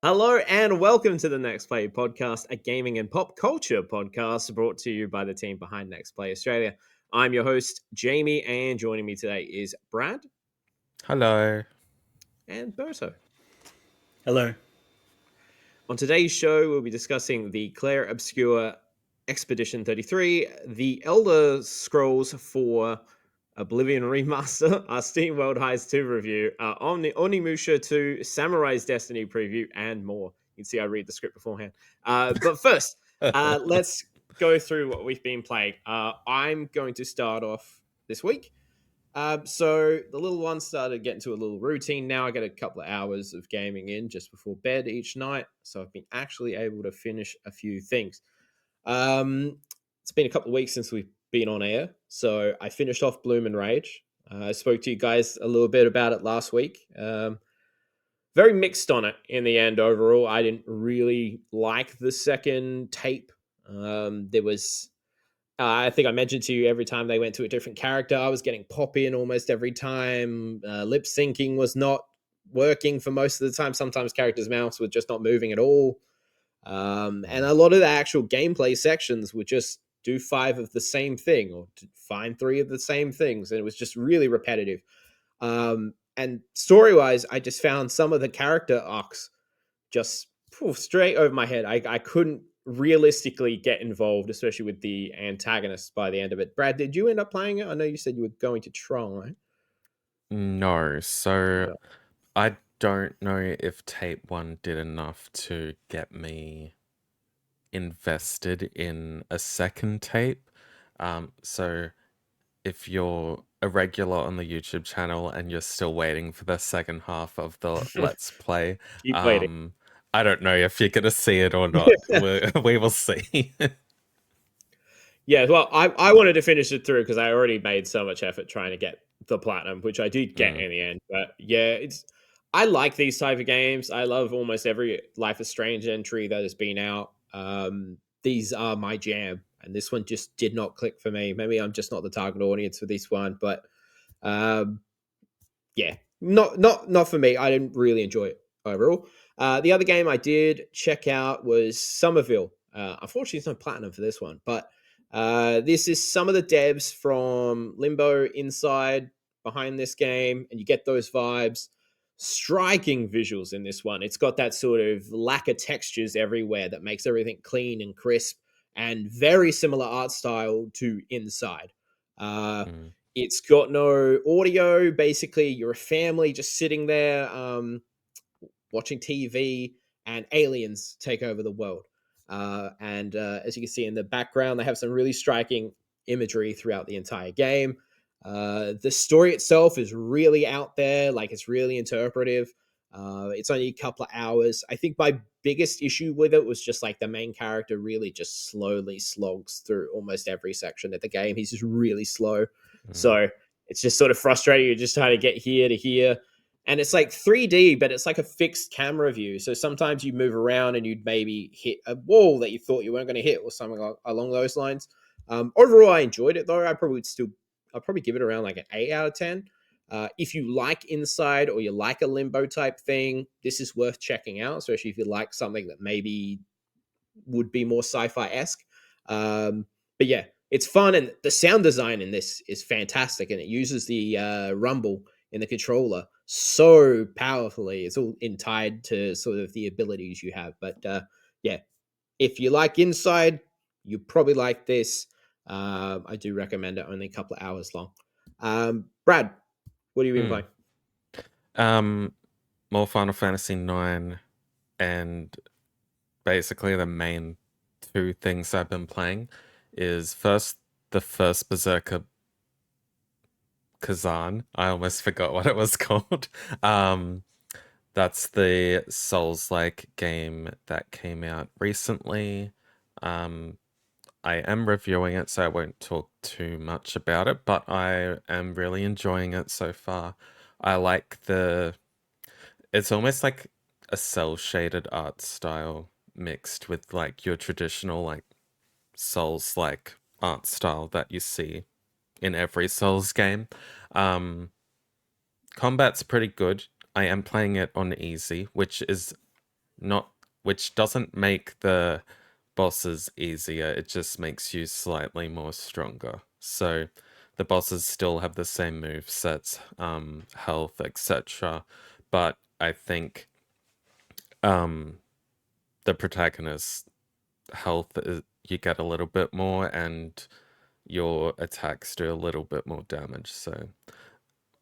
Hello and welcome to the NextPlay podcast, a gaming and pop culture podcast brought to you by the team behind NextPlay Australia. I'm your host, Jamie, and joining me today is Brad Hello. and Berto. Hello. On today's show, we'll be discussing the Clair Obscur Expedition 33, the Elder Scrolls 4 Oblivion Remaster, our SteamWorld Heist 2 review, Onimusha 2, Samurai's Destiny preview, and more. You can see I read the script beforehand. But first, let's go through what we've been playing. I'm going to start off this week. So the little one started getting to a little routine. Now I get a couple of hours of gaming in just before bed each night. So I've been actually able to finish a few things. It's been a couple of weeks since we've been on air. So I finished off Bloom and Rage. I spoke to you guys a little bit about it last week. Very mixed on it in the end overall. I didn't really like the second tape. There was... I think I mentioned to you every time they went to a different character, I was getting pop in almost every time. Lip syncing was not working for most of the time. Sometimes characters' mouths were just not moving at all. And a lot of the actual gameplay sections would just do 5 of the same thing or find 3 of the same things. And it was just really repetitive. And story-wise, I just found some of the character arcs just straight over my head. I couldn't realistically get involved, especially with the antagonists by the end of it. Brad, did you end up playing it? I know you said you were going to try. No, so I don't know if tape 1 did enough to get me invested in a second tape. So if you're a regular on the YouTube channel and you're still waiting for the second half of the Let's Play, Keep waiting. I don't know if you're gonna see it or not. We will see. Yeah, well, I wanted to finish it through because I already made so much effort trying to get the platinum, which I did get in the end. But yeah, I like these type of games. I love almost every Life is Strange entry that has been out. These are my jam, and this one just did not click for me. Maybe I'm just not the target audience for this one, but yeah, not for me. I didn't really enjoy it overall. The other game I did check out was Somerville. Unfortunately, it's no platinum for this one, but this is some of the devs from Limbo Inside behind this game, and you get those vibes. Striking visuals in this one. It's got that sort of lack of textures everywhere that makes everything clean and crisp, and very similar art style to Inside. It's got no audio. Basically, you're a family just sitting there watching TV, and aliens take over the world. And as you can see in the background, they have some really striking imagery throughout the entire game. The story itself is really out there, like it's really interpretive. It's only a couple of hours. I think my biggest issue with it was just like the main character really just slowly slogs through almost every section of the game. He's just really slow. So it's just sort of frustrating. You're just trying to get here to here. And it's like 3D, but it's like a fixed camera view. So sometimes you move around and you'd maybe hit a wall that you thought you weren't going to hit or something along those lines. Overall, I enjoyed it, though. I'll probably give it around like an 8 out of 10. If you like Inside or you like a Limbo type thing, this is worth checking out, especially if you like something that maybe would be more sci-fi-esque. But yeah, it's fun, and the sound design in this is fantastic, and it uses the rumble in the controller so powerfully. It's all tied to sort of the abilities you have. But yeah, if you like Inside, you probably like this. I do recommend it. Only a couple of hours long. Brad, what have you been playing? More Final Fantasy 9, and basically the main 2 things I've been playing is the first Berserker Kazan. I almost forgot what it was called. That's the Souls-like game that came out recently. I am reviewing it, so I won't talk too much about it, but I am really enjoying it so far. I like it's almost like a cel-shaded art style mixed with like your traditional like Souls-like art style that you see in every Souls game. Combat's pretty good. I am playing it on easy, not which doesn't make the bosses easier. It just makes you slightly more stronger. So the bosses still have the same move sets, health, etc. But I think the protagonist's health you get a little bit more, and your attacks do a little bit more damage. So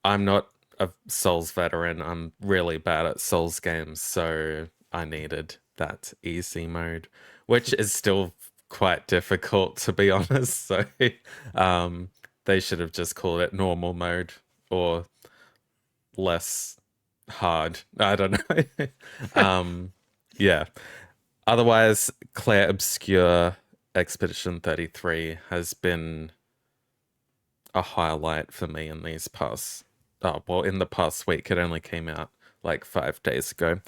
I'm not a Souls veteran. I'm really bad at Souls games, so I needed that easy mode, which is still quite difficult to be honest. So um, they should have just called it normal mode or less hard. I don't know. Yeah. Otherwise, Clair Obscur Expedition 33 has been a highlight for me in these past in the past week. It only came out like 5 days ago.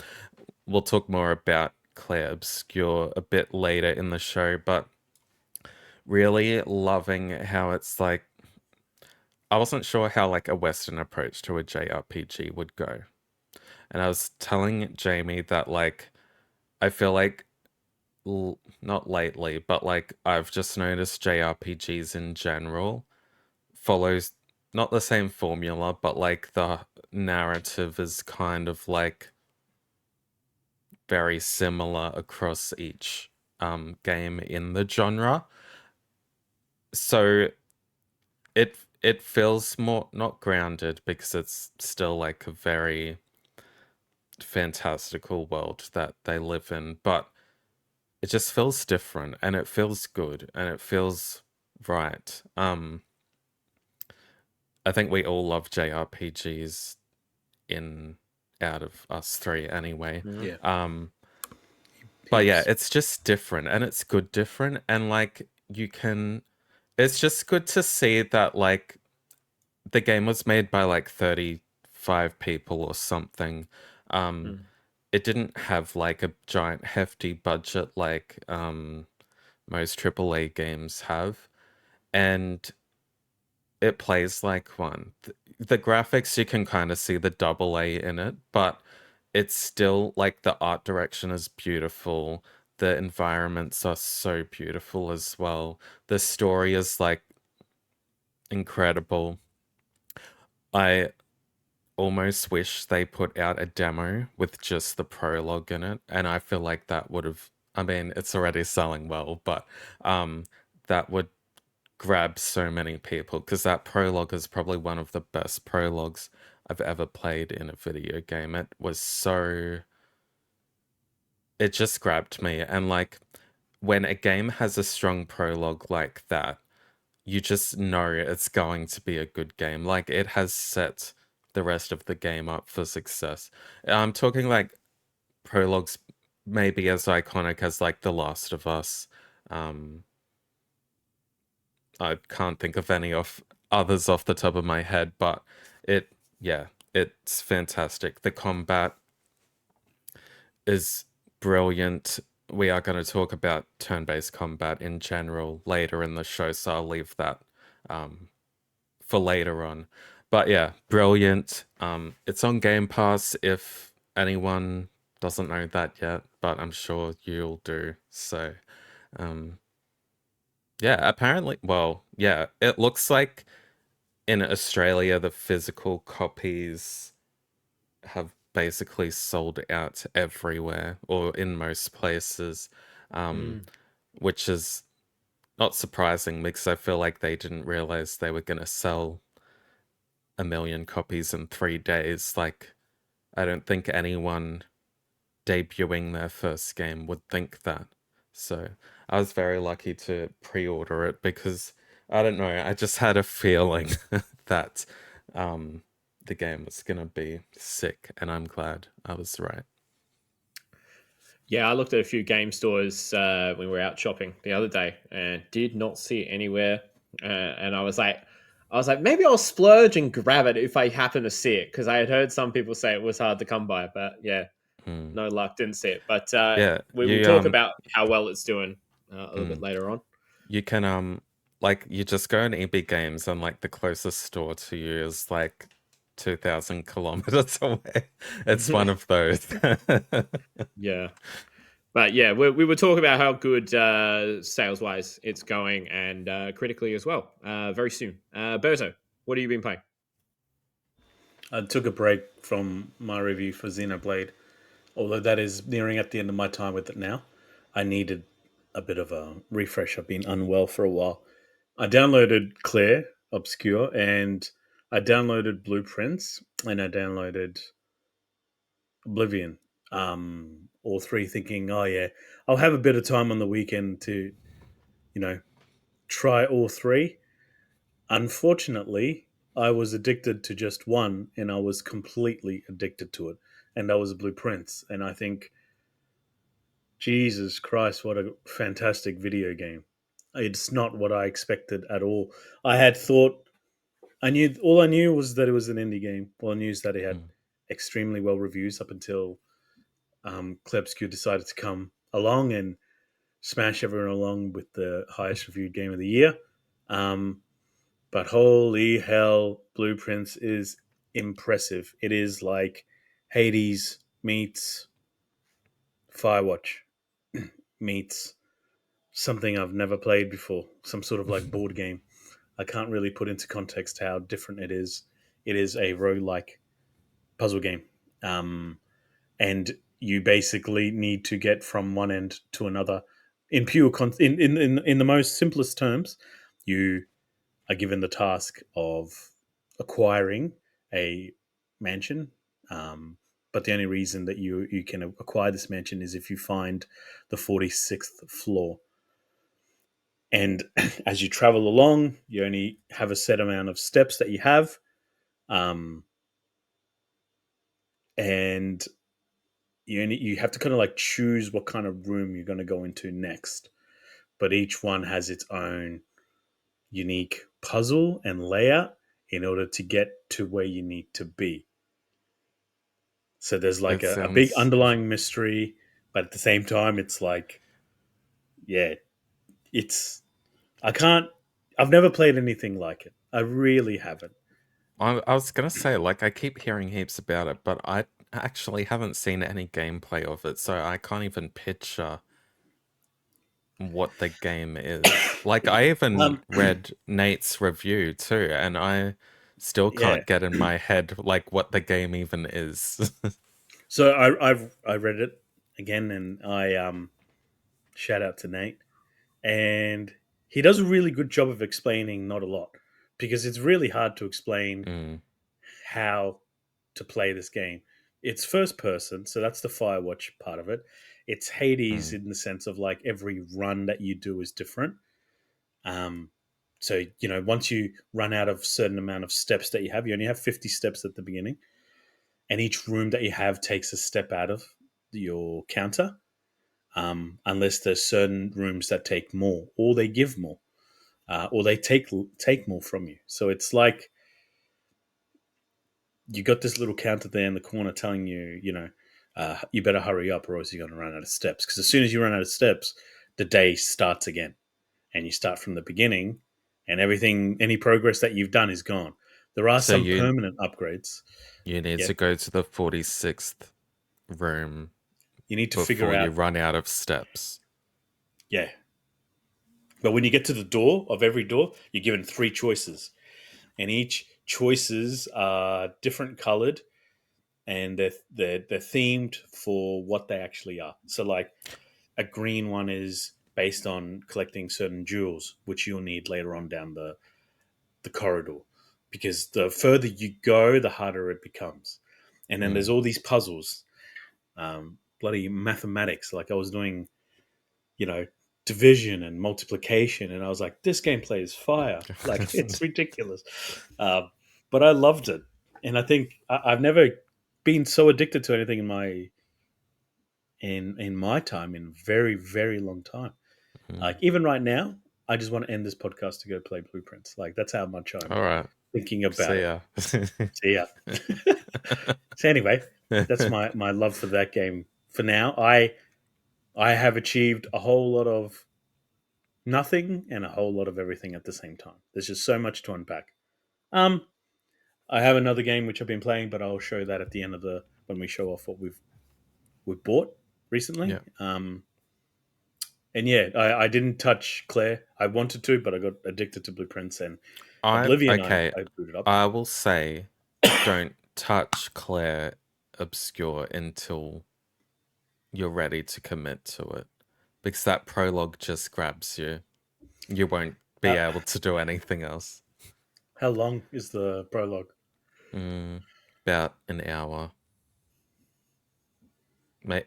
We'll talk more about Clair Obscur a bit later in the show, but really loving how it's like I wasn't sure how like a Western approach to a JRPG would go. And I was telling Jamie that like I feel like not lately, but like I've just noticed JRPGs in general follows not the same formula, but like the narrative is kind of like very similar across each game in the genre. So it feels more not grounded because it's still like a very fantastical world that they live in, but it just feels different and it feels good and it feels right. I think we all love JRPGs in out of us three anyway. Yeah. But yeah, Heaps. it's just different and it's good different and like you can it's just good to see that like the game was made by like 35 people or something. Um Mm. it didn't have like a giant hefty budget like most AAA games have, and it plays like one. The graphics, you can kind of see the double A in it, but it's still like the art direction is beautiful. The environments are so beautiful as well. The story is like incredible. I almost wish they put out a demo with just the prologue in it, and I feel like that would have, I mean, it's already selling well, but that would grab so many people because that prologue is probably one of the best prologues I've ever played in a video game. It was so, it just grabbed me. And like when a game has a strong prologue like that, you just know it's going to be a good game. Like it has set the rest of the game up for success. I'm talking like prologues maybe as iconic as like The Last of Us. Um, I can't think of any of others off the top of my head, but it, yeah, it's fantastic. The combat is brilliant. We are going to talk about turn-based combat in general later in the show, so I'll leave that um, for later on. But yeah, brilliant. It's on Game Pass if anyone doesn't know that yet, but I'm sure you'll do. So, um, yeah, apparently, well, yeah, it looks like in Australia, the physical copies have basically sold out everywhere or in most places, um, Mm. which is not surprising because I feel like they didn't realize they were going to sell 1 million copies in 3 days. Like, I don't think anyone debuting their first game would think that. So I was very lucky to pre-order it because I don't know, I just had a feeling that the game was gonna be sick, and I'm glad I was right. Yeah, I looked at a few game stores when we were out shopping the other day and did not see it anywhere. And I was like, maybe I'll splurge and grab it if I happen to see it because I had heard some people say it was hard to come by. But yeah, Hmm. no luck, didn't see it. But Yeah, we will talk about how well it's doing a little bit mm, later on. you can like you just go on EB Games and like the closest store to you is like 2,000 kilometers away. It's one of those. Yeah. But yeah, we were talking about how good sales wise it's going and critically as well. Very soon. Berto, what have you been playing? I took a break from my review for Xenoblade, although that is nearing at the end of my time with it now. I needed a bit of a refresh. I've been unwell for a while. I downloaded Clair Obscur and I downloaded Blueprints and I downloaded Oblivion. All three thinking, oh yeah, I'll have a bit of time on the weekend to, you know, try all three. Unfortunately, I was addicted to just one and I was completely addicted to it. And that was Blueprints. And I think, Jesus Christ, what a fantastic video game. It's not what I expected at all. I had thought all I knew was that it was an indie game. All I knew is that it had Mm. extremely well reviews up until Clair Obscur decided to come along and smash everyone along with the highest reviewed game of the year. But holy hell, Blueprints is impressive. It is like Hades meets Firewatch meets something I've never played before, some sort of like board game. I can't really put into context how different it is. It is a roguelike puzzle game. And you basically need to get from one end to another in in the most simplest terms. You are given the task of acquiring a mansion. But the only reason that you can acquire this mansion is if you find the 46th floor. And as you travel along, you only have a set amount of steps that you have. Um, and you have to kind of like choose what kind of room you're going to go into next. But each one has its own unique puzzle and layout in order to get to where you need to be. So there's like It a big sounds. underlying mystery, but at the same time, it's like, yeah, it's I can't. I've never played anything like it. I really haven't. I was gonna say, like, I keep hearing heaps about it, but I actually haven't seen any gameplay of it, so I can't even picture what the game is. Like, I even Um, read Nate's review too, and I still yeah. can't get in my head like what the game even is. So I read it again, and I shout out to Nate, and he does a really good job of explaining not a lot because it's really hard to explain Mm, how to play this game. It's first person, so that's the Firewatch part of it. It's Hades mm. in the sense of like every run that you do is different. Um, so once you run out of certain amount of steps that you have, you only have 50 steps at the beginning, and each room that you have takes a step out of your counter. Unless there's certain rooms that take more, or they give more, or they take more from you. So it's like you got this little counter there in the corner telling you, you better hurry up or else you're going to run out of steps. Because as soon as you run out of steps, the day starts again, and you start from the beginning, and everything, any progress that you've done is gone. There are So some you permanent upgrades. you need Yeah, to go to the 46th room you need to figure before you out. run out of steps. Yeah, but when you get to the door of every door, you're given three choices, and each choices are different colored, and they're themed for what they actually are. So like a green one is based on collecting certain jewels, which you'll need later on down the corridor, because the further you go, the harder it becomes. And then there's Mm. all these puzzles, bloody mathematics. Like I was doing, you know, division and multiplication, and I was like, this gameplay is fire. Like it's ridiculous. Um, but I loved it, and I think I've never been so addicted to anything in my time in a very very long time. Like Mm. even right now, I just want to end this podcast to go play Blueprints. Like that's how much I'm All right. thinking about See it. ya. So yeah. So anyway, that's my love for that game. For now, I have achieved a whole lot of nothing and a whole lot of everything at the same time. There's just so much to unpack. Um, I have another game which I've been playing, but I'll show that at the end of when we show off what we've bought recently. Yeah. And yeah, I didn't touch Claire. I wanted to, but I got addicted to Blueprints and I Oblivion. okay. I booted up. I will say, don't touch Clair Obscur until you're ready to commit to it, because that prologue just grabs you. You won't be Uh, able to do anything else. How long is the prologue? About an hour,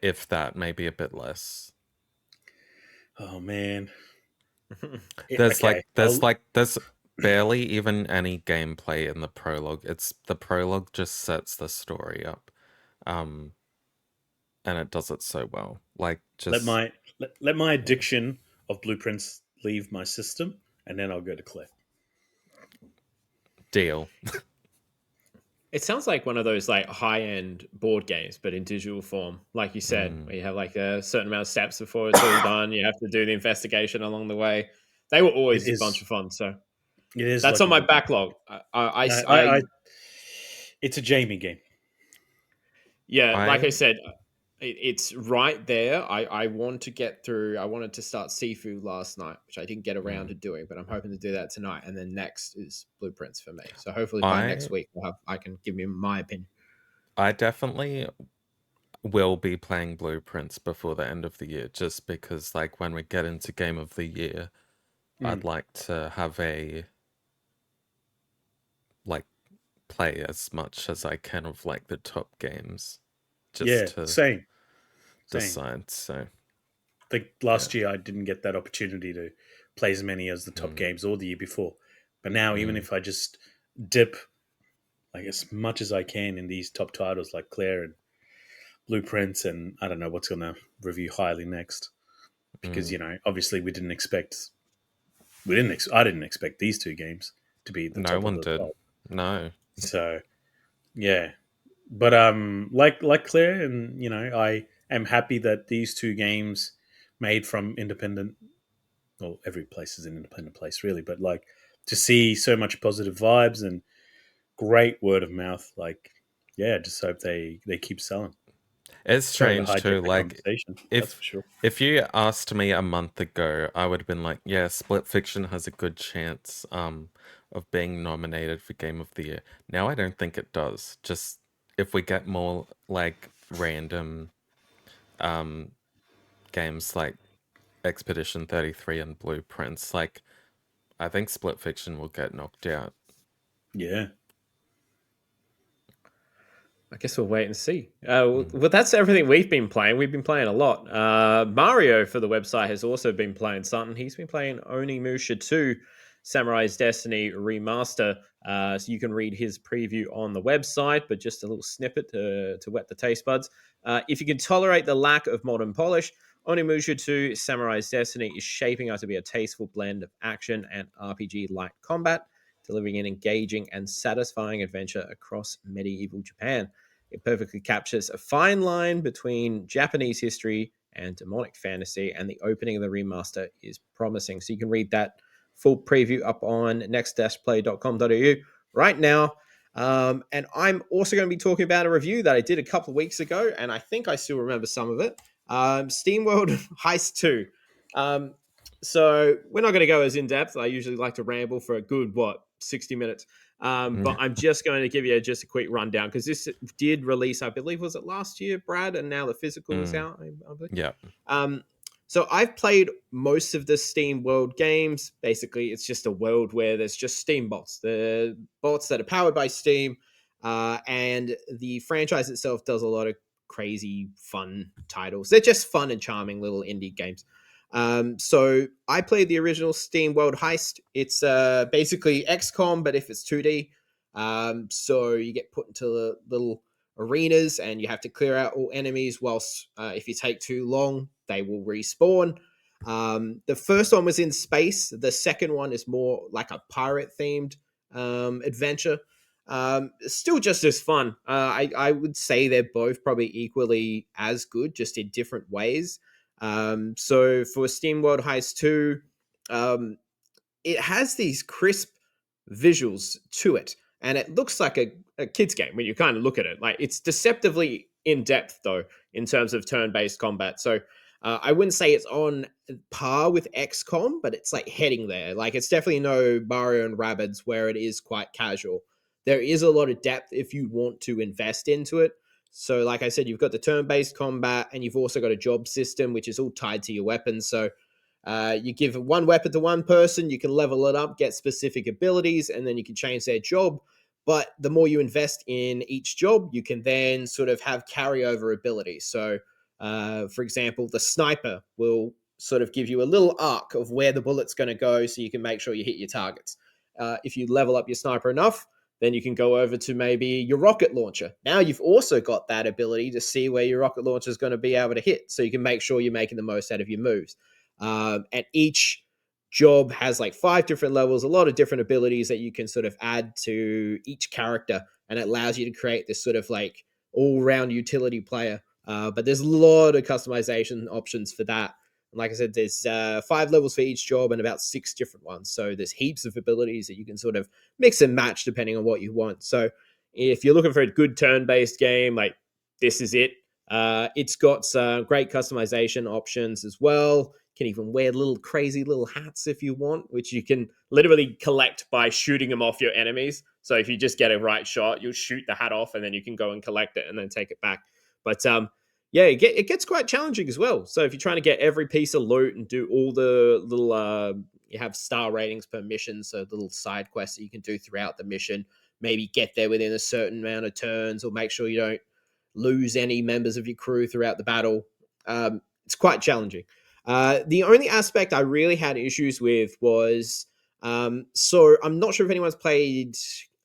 if that, maybe a bit less. Oh man. There's Okay. there's barely even any gameplay in the prologue. It's the prologue just sets the story up, and it does it so well. Like, let just my addiction of Blueprints leave my system, and then I'll go to Claire. deal. It sounds like one of those like high-end board games, but in digital form, like you said, where you have like a certain amount of steps before it's all done. You have to do the investigation along the way. They were It always a bunch is. of fun. So It is. that's Like on my backlog. it's a Jamie game. Yeah, like I I said, it's right there. I want to get through. I wanted to start Seafood last night, which I didn't get around to doing, but I'm hoping to do that tonight. And then next is Blueprints for me. So hopefully by next I week, I can give you my opinion. I definitely will be playing Blueprints before the end of the year, just because, like, when we get into Game of the Year, I'd like to have like play as much as I can of like the top games, Yeah, just to same. decide. So I think last year I didn't get that opportunity to play as many as the top Mm. games, or the year before. But now, even if I just dip like as much as I can in these top titles like Claire and Blueprints, and I don't know what's going to review highly next, because obviously I didn't expect these two games to be the no top of one the did. top. No. So yeah, but like Claire, and I am happy that these two games made from independent. Well, every place is an independent place, really, but like to see so much positive vibes and great word of mouth, like yeah, just hope they keep selling. It's Sorry to strange hijack too. the Like, conversation. That's if for sure. if you asked me a month ago, I would have been like, yeah, Split Fiction has a good chance of being nominated for Game of the Year. Now I don't think it does. Just if we get more like random games like Expedition 33 and Blueprints, like, I think Split Fiction will get knocked out. Yeah. I guess we'll wait and see. Well, that's everything we've been playing. We've been playing a lot. Mario for the website has also been playing something. He's been playing Onimusha 2, Samurai's Destiny Remaster. So you can read his preview on the website, but just a little snippet to whet the taste buds. If you can tolerate the lack of modern polish, Onimusha 2, Samurai's Destiny is shaping up to be a tasteful blend of action and RPG-like combat, delivering an engaging and satisfying adventure across medieval Japan. It perfectly captures a fine line between Japanese history and demonic fantasy, and the opening of the remaster is promising. So you can read that full preview up on next-play.com.au right now. And I'm also going to be talking about a review that I did a couple of weeks ago, and I think I still remember some of it. SteamWorld Heist 2. So we're not going to go as in depth. I usually like to ramble for a good 60 minutes. But I'm just going to give you just a quick rundown, because this did release, I believe, was it last year, Brad? And now the physical is out, I believe. Yeah. So I've played most of the Steam World games. Basically, it's just a world where there's just Steam bots, the bots that are powered by Steam, and the franchise itself does a lot of crazy, fun titles. They're just fun and charming little indie games. So I played the original Steam World Heist. It's basically XCOM, but if it's 2D. So you get put into little arenas and you have to clear out all enemies, whilst if you take too long, they will respawn. The first one was in space. The second one is more like a pirate-themed adventure. Still just as fun. I would say they're both probably equally as good, just in different ways. So for SteamWorld Heist 2, it has these crisp visuals to it. and it looks like a kid's game when you kind of look at it. Like, it's deceptively in depth though in terms of turn-based combat. So I wouldn't say it's on par with XCOM, but it's like heading there. Like, it's definitely no Mario and Rabbids where it is quite casual. There is a lot of depth if you want to invest into it. So, like I said, you've got the turn-based combat, and you've also got a job system, which is all tied to your weapons. So you give one weapon to one person, you can level it up, get specific abilities, and then you can change their job. But the more you invest in each job, you can then sort of have carryover abilities. So, for example, the sniper will sort of give you a little arc of where the bullet's going to go so you can make sure you hit your targets. If you level up your sniper enough, then you can go over to maybe your rocket launcher. Now you've also got that ability to see where your rocket launcher is going to be able to hit, so you can make sure you're making the most out of your moves. And each job has like 5 different levels, a lot of different abilities that you can sort of add to each character, and it allows you to create this sort of like all-round utility player. But there's a lot of customization options for that. And like I said, there's 5 levels for each job and about 6 different ones. So there's heaps of abilities that you can sort of mix and match depending on what you want. So if you're looking for a good turn-based game, like, this is it. It's got some great customization options as well. You can even wear little crazy little hats if you want, which you can literally collect by shooting them off your enemies. So if you just get a right shot, you'll shoot the hat off, and then you can go and collect it and then take it back. But yeah, it gets quite challenging as well. So if you're trying to get every piece of loot and do all the little, you have star ratings per mission, so little side quests that you can do throughout the mission, maybe get there within a certain amount of turns, or make sure you don't lose any members of your crew throughout the battle. It's quite challenging. The only aspect I really had issues with was, so I'm not sure if anyone's played,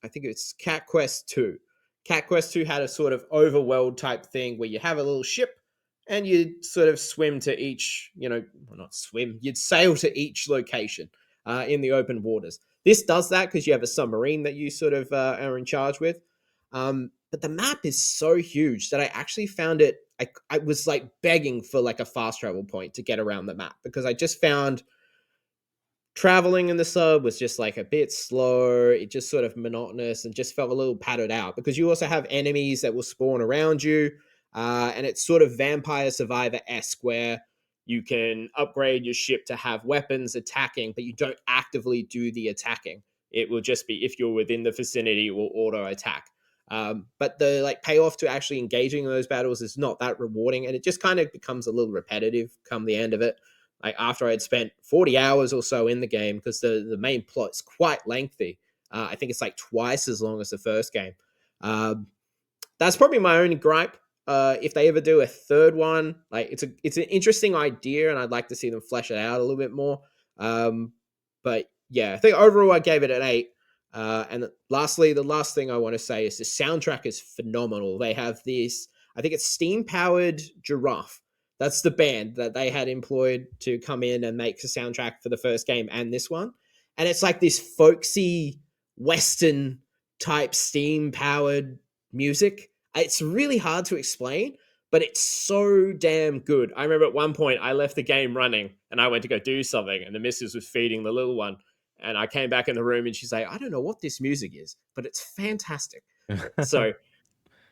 I think it's Cat Quest 2. Cat Quest 2 had a sort of overworld type thing where you have a little ship and you sort of swim to each, well, not swim, you'd sail to each location in the open waters. This does that because you have a submarine that you sort of are in charge with. But the map is so huge that I actually found it, I was like begging for like a fast travel point to get around the map, because I just found traveling in the sub was just like a bit slow. It just sort of monotonous and just felt a little padded out, because you also have enemies that will spawn around you. And it's sort of Vampire Survivor-esque, where you can upgrade your ship to have weapons attacking, but you don't actively do the attacking. It will just be, if you're within the vicinity, it will auto attack. But the like payoff to actually engaging in those battles is not that rewarding, and it just kind of becomes a little repetitive come the end of it. Like, after I'd spent 40 hours or so in the game, because the main plot is quite lengthy. I think it's like twice as long as the first game. That's probably my only gripe. If they ever do a third one, like, it's an interesting idea, and I'd like to see them flesh it out a little bit more. But yeah, I think overall I gave it an 8. And lastly, the last thing I want to say is the soundtrack is phenomenal. They have this, I think it's steam-powered giraffe. That's the band that they had employed to come in and make the soundtrack for the first game and this one. And it's like this folksy Western type steam-powered music. It's really hard to explain, but it's so damn good. I remember at one point I left the game running and I went to go do something, and the missus was feeding the little one. And I came back in the room and she's like, I don't know what this music is, but it's fantastic. So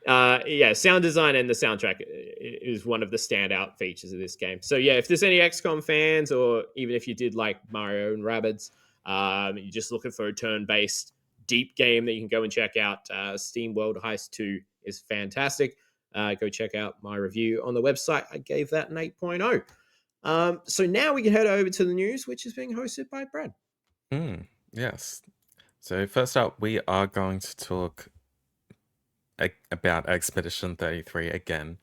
yeah, sound design and the soundtrack is one of the standout features of this game. So yeah, if there's any XCOM fans, or even if you did like Mario and Rabbids, you're just looking for a turn-based deep game that you can go and check out, SteamWorld Heist 2 is fantastic. Go check out my review on the website. I gave that an 8.0. So now we can head over to the news, which is being hosted by Brad. Yes. So first up, we are going to talk about Expedition 33 again.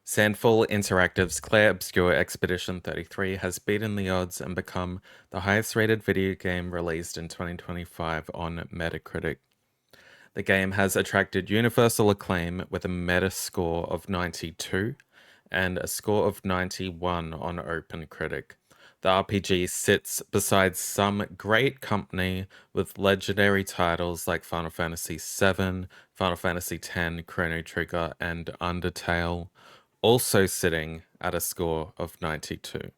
Sandfall Interactive's Clair Obscur Expedition 33 has beaten the odds and become the highest rated video game released in 2025 on Metacritic. The game has attracted universal acclaim with a Metascore of 92 and a score of 91 on OpenCritic. The RPG sits beside some great company with legendary titles like Final Fantasy VII, Final Fantasy X, Chrono Trigger, and Undertale, also sitting at a score of 92.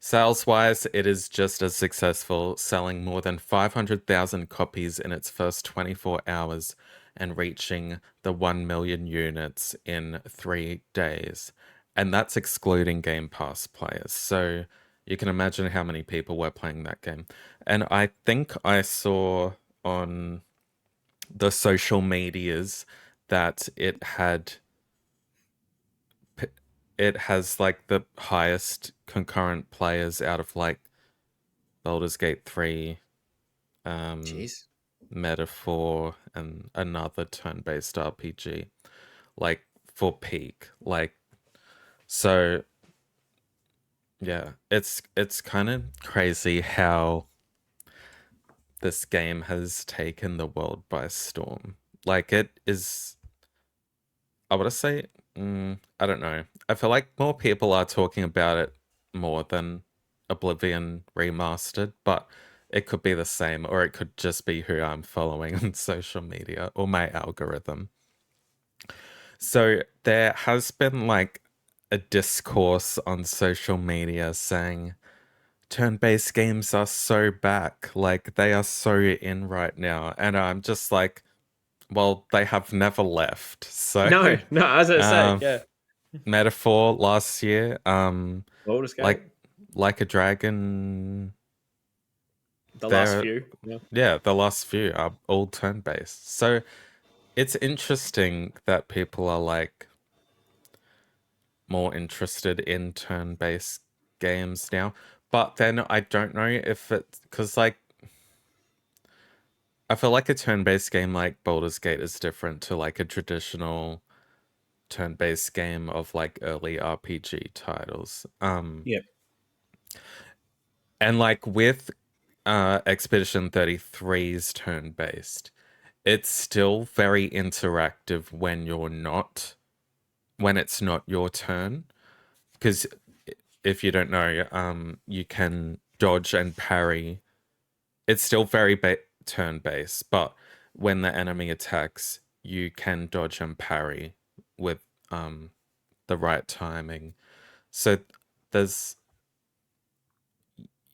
Sales-wise, it is just as successful, selling more than 500,000 copies in its first 24 hours and reaching the 1 million units in 3 days. And that's excluding Game Pass players. So you can imagine how many people were playing that game. And I think I saw on the social medias that it has like the highest concurrent players out of like Baldur's Gate 3, Jeez. Metaphor, and another turn-based RPG. Like for peak. Like so yeah, it's kind of crazy how this game has taken the world by storm. Like it is I would say I don't know. I feel like more people are talking about it more than Oblivion Remastered, but it could be the same, or it could just be who I'm following on social media or my algorithm. So there has been like a discourse on social media saying turn-based games are so back, like they are so in right now, and I'm just like, well, they have never left. So No, I was gonna say, um, yeah. Metaphor last year, Baldur's Gate, like a Dragon, the last there, few. Yeah. yeah, the last few are all turn-based. So it's interesting that people are like more interested in turn-based games now. But then I don't know if it's because like I feel like a turn-based game like Baldur's Gate is different to like a traditional turn-based game of like early RPG titles. Yeah. And like with Expedition 33's turn-based, it's still very interactive when it's not your turn. Because if you don't know, you can dodge and parry. It's still very turn-based, but when the enemy attacks, you can dodge and parry with the right timing. So there's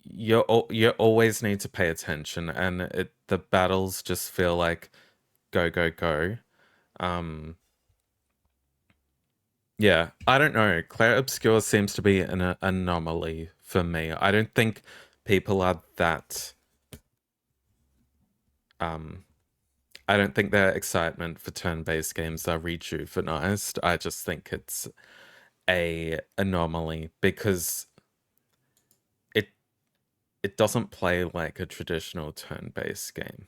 you always need to pay attention, and the battles just feel like go go go. Um, yeah, I don't know. Clair Obscur seems to be an anomaly for me. I don't think people are that. I don't think their excitement for turn-based games are rejuvenized. I just think it's a anomaly because it it doesn't play like a traditional turn-based game.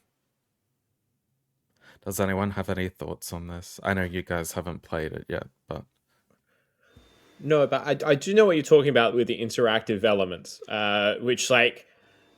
Does anyone have any thoughts on this? I know you guys haven't played it yet, but No, but I do know what you're talking about with the interactive elements, which like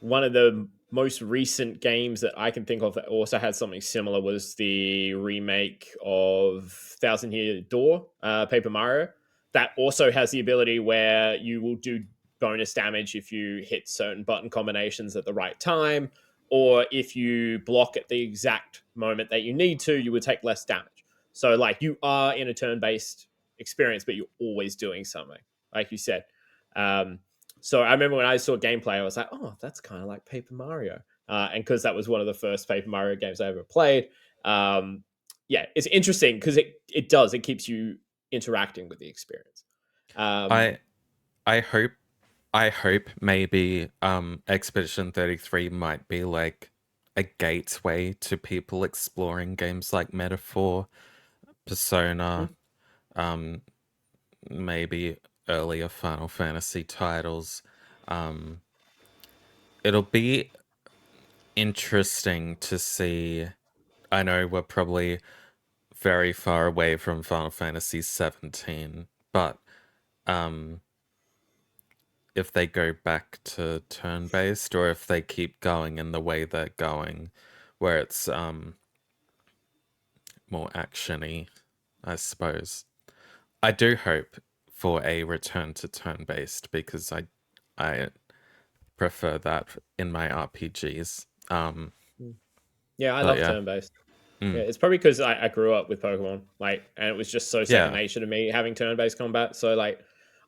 one of the most recent games that I can think of that also had something similar was the remake of Thousand Year Door, Paper Mario. That also has the ability where you will do bonus damage if you hit certain button combinations at the right time, or if you block at the exact moment that you need to, you would take less damage. So like you are in a turn-based experience, but you're always doing something, like you said. So I remember when I saw gameplay, I was like, oh, that's kind of like Paper Mario. And because that was one of the first Paper Mario games I ever played. Yeah, it's interesting because it keeps you interacting with the experience. I I hope I hope maybe Expedition 33 might be like a gateway to people exploring games like Metaphor, Persona, um maybe earlier Final Fantasy titles. Um it'll be interesting to see. I know we're probably very far away from Final Fantasy 17, but um if they go back to turn-based or if they keep going in the way they're going where it's more actiony, I suppose. I do hope for a return to turn-based because I prefer that in my RPGs. Yeah, I But love yeah. turn-based. Yeah, Mm. it's probably because I grew up with Pokemon, like, and it was just so second Yeah. nature to me having turn-based combat. So like,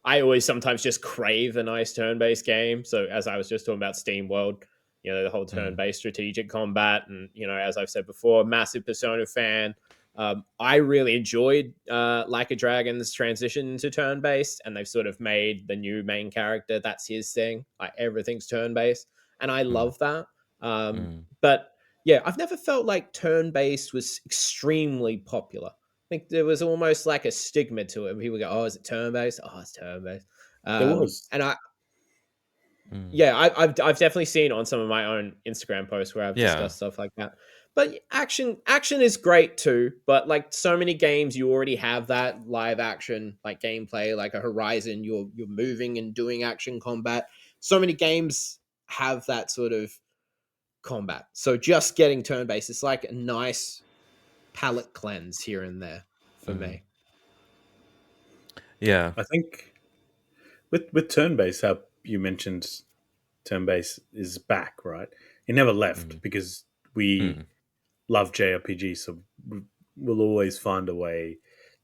I always sometimes just crave a nice turn-based game. So as I was just talking about SteamWorld, the whole turn-based strategic combat, and as I've said before, massive Persona fan. I really enjoyed Like a Dragon's transition to turn-based, and they've sort of made the new main character, that's his thing, like everything's turn-based, and I love that. But yeah, I've never felt like turn-based was extremely popular. I think there was almost like a stigma to it. People go, "Oh, is it turn-based? Oh, it's turn-based." There was. And I've definitely seen on some of my own Instagram posts where I've Yeah. discussed stuff like that. But action is great too. But like so many games, you already have that live action like gameplay, like a Horizon. You're moving and doing action combat. So many games have that sort of combat. So just getting turn based, it's like a nice palate cleanse here and there for me. Yeah. I think with turn based, how you mentioned turn based is back, right? It never left because we love JRPG, so we'll always find a way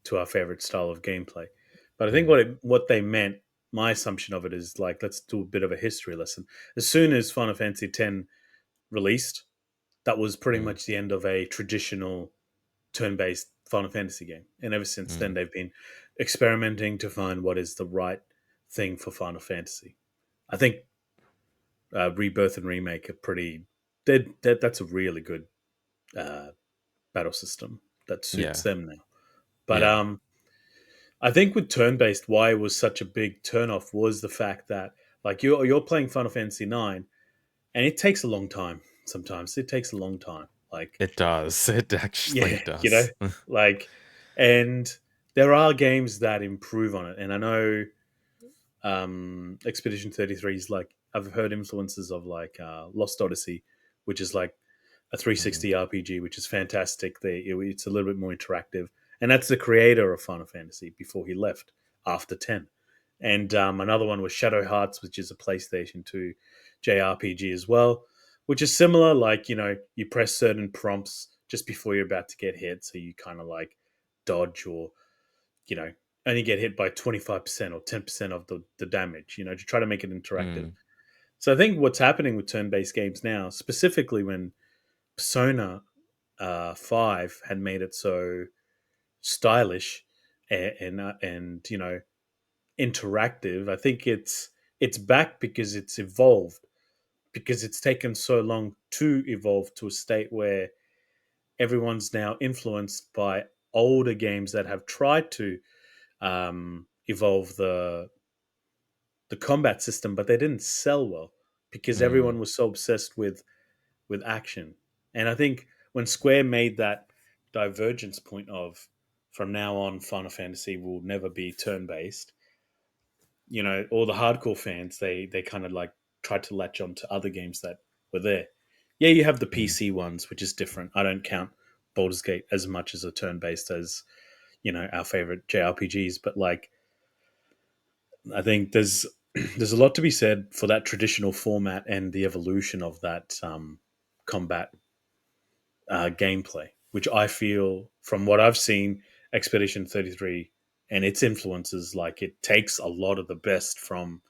to our favorite style of gameplay. But I think what they meant, my assumption of it is like, let's do a bit of a history lesson. As soon as Final Fantasy X released, that was pretty much the end of a traditional turn-based Final Fantasy game. And ever since then, they've been experimenting to find what is the right thing for Final Fantasy. I think Rebirth and Remake are pretty. That's a really good battle system that suits them now. But I think with turn-based, why it was such a big turn-off was the fact that like you're playing Final Fantasy 9, and it takes a long time. Sometimes it takes a long time. Like it does. It actually does. like, and there are games that improve on it, and I know Expedition 33 is like, I've heard influences of like Lost Odyssey, which is like a 360 RPG, which is fantastic. It's a little bit more interactive, and that's the creator of Final Fantasy before he left after 10. And another one was Shadow Hearts, which is a PlayStation 2 JRPG as well, which is similar. Like, you press certain prompts just before you're about to get hit, so you kind of like dodge or, only get hit by 25% or 10% of the damage, to try to make it interactive. So I think what's happening with turn-based games now, specifically when Persona 5 had made it so stylish and interactive, I think it's back because it's evolved, because it's taken so long to evolve to a state where everyone's now influenced by older games that have tried to evolve the combat system, but they didn't sell well because everyone was so obsessed with action. And I think when Square made that divergence point of, from now on, Final Fantasy will never be turn based, all the hardcore fans, they kind of like tried to latch on to other games that were there. Yeah, you have the PC ones, which is different. I don't count Baldur's Gate as much as a turn based as our favorite JRPGs, but like, I think there's a lot to be said for that traditional format and the evolution of that combat gameplay, which I feel, from what I've seen, Expedition 33 and its influences, like it takes a lot of the best from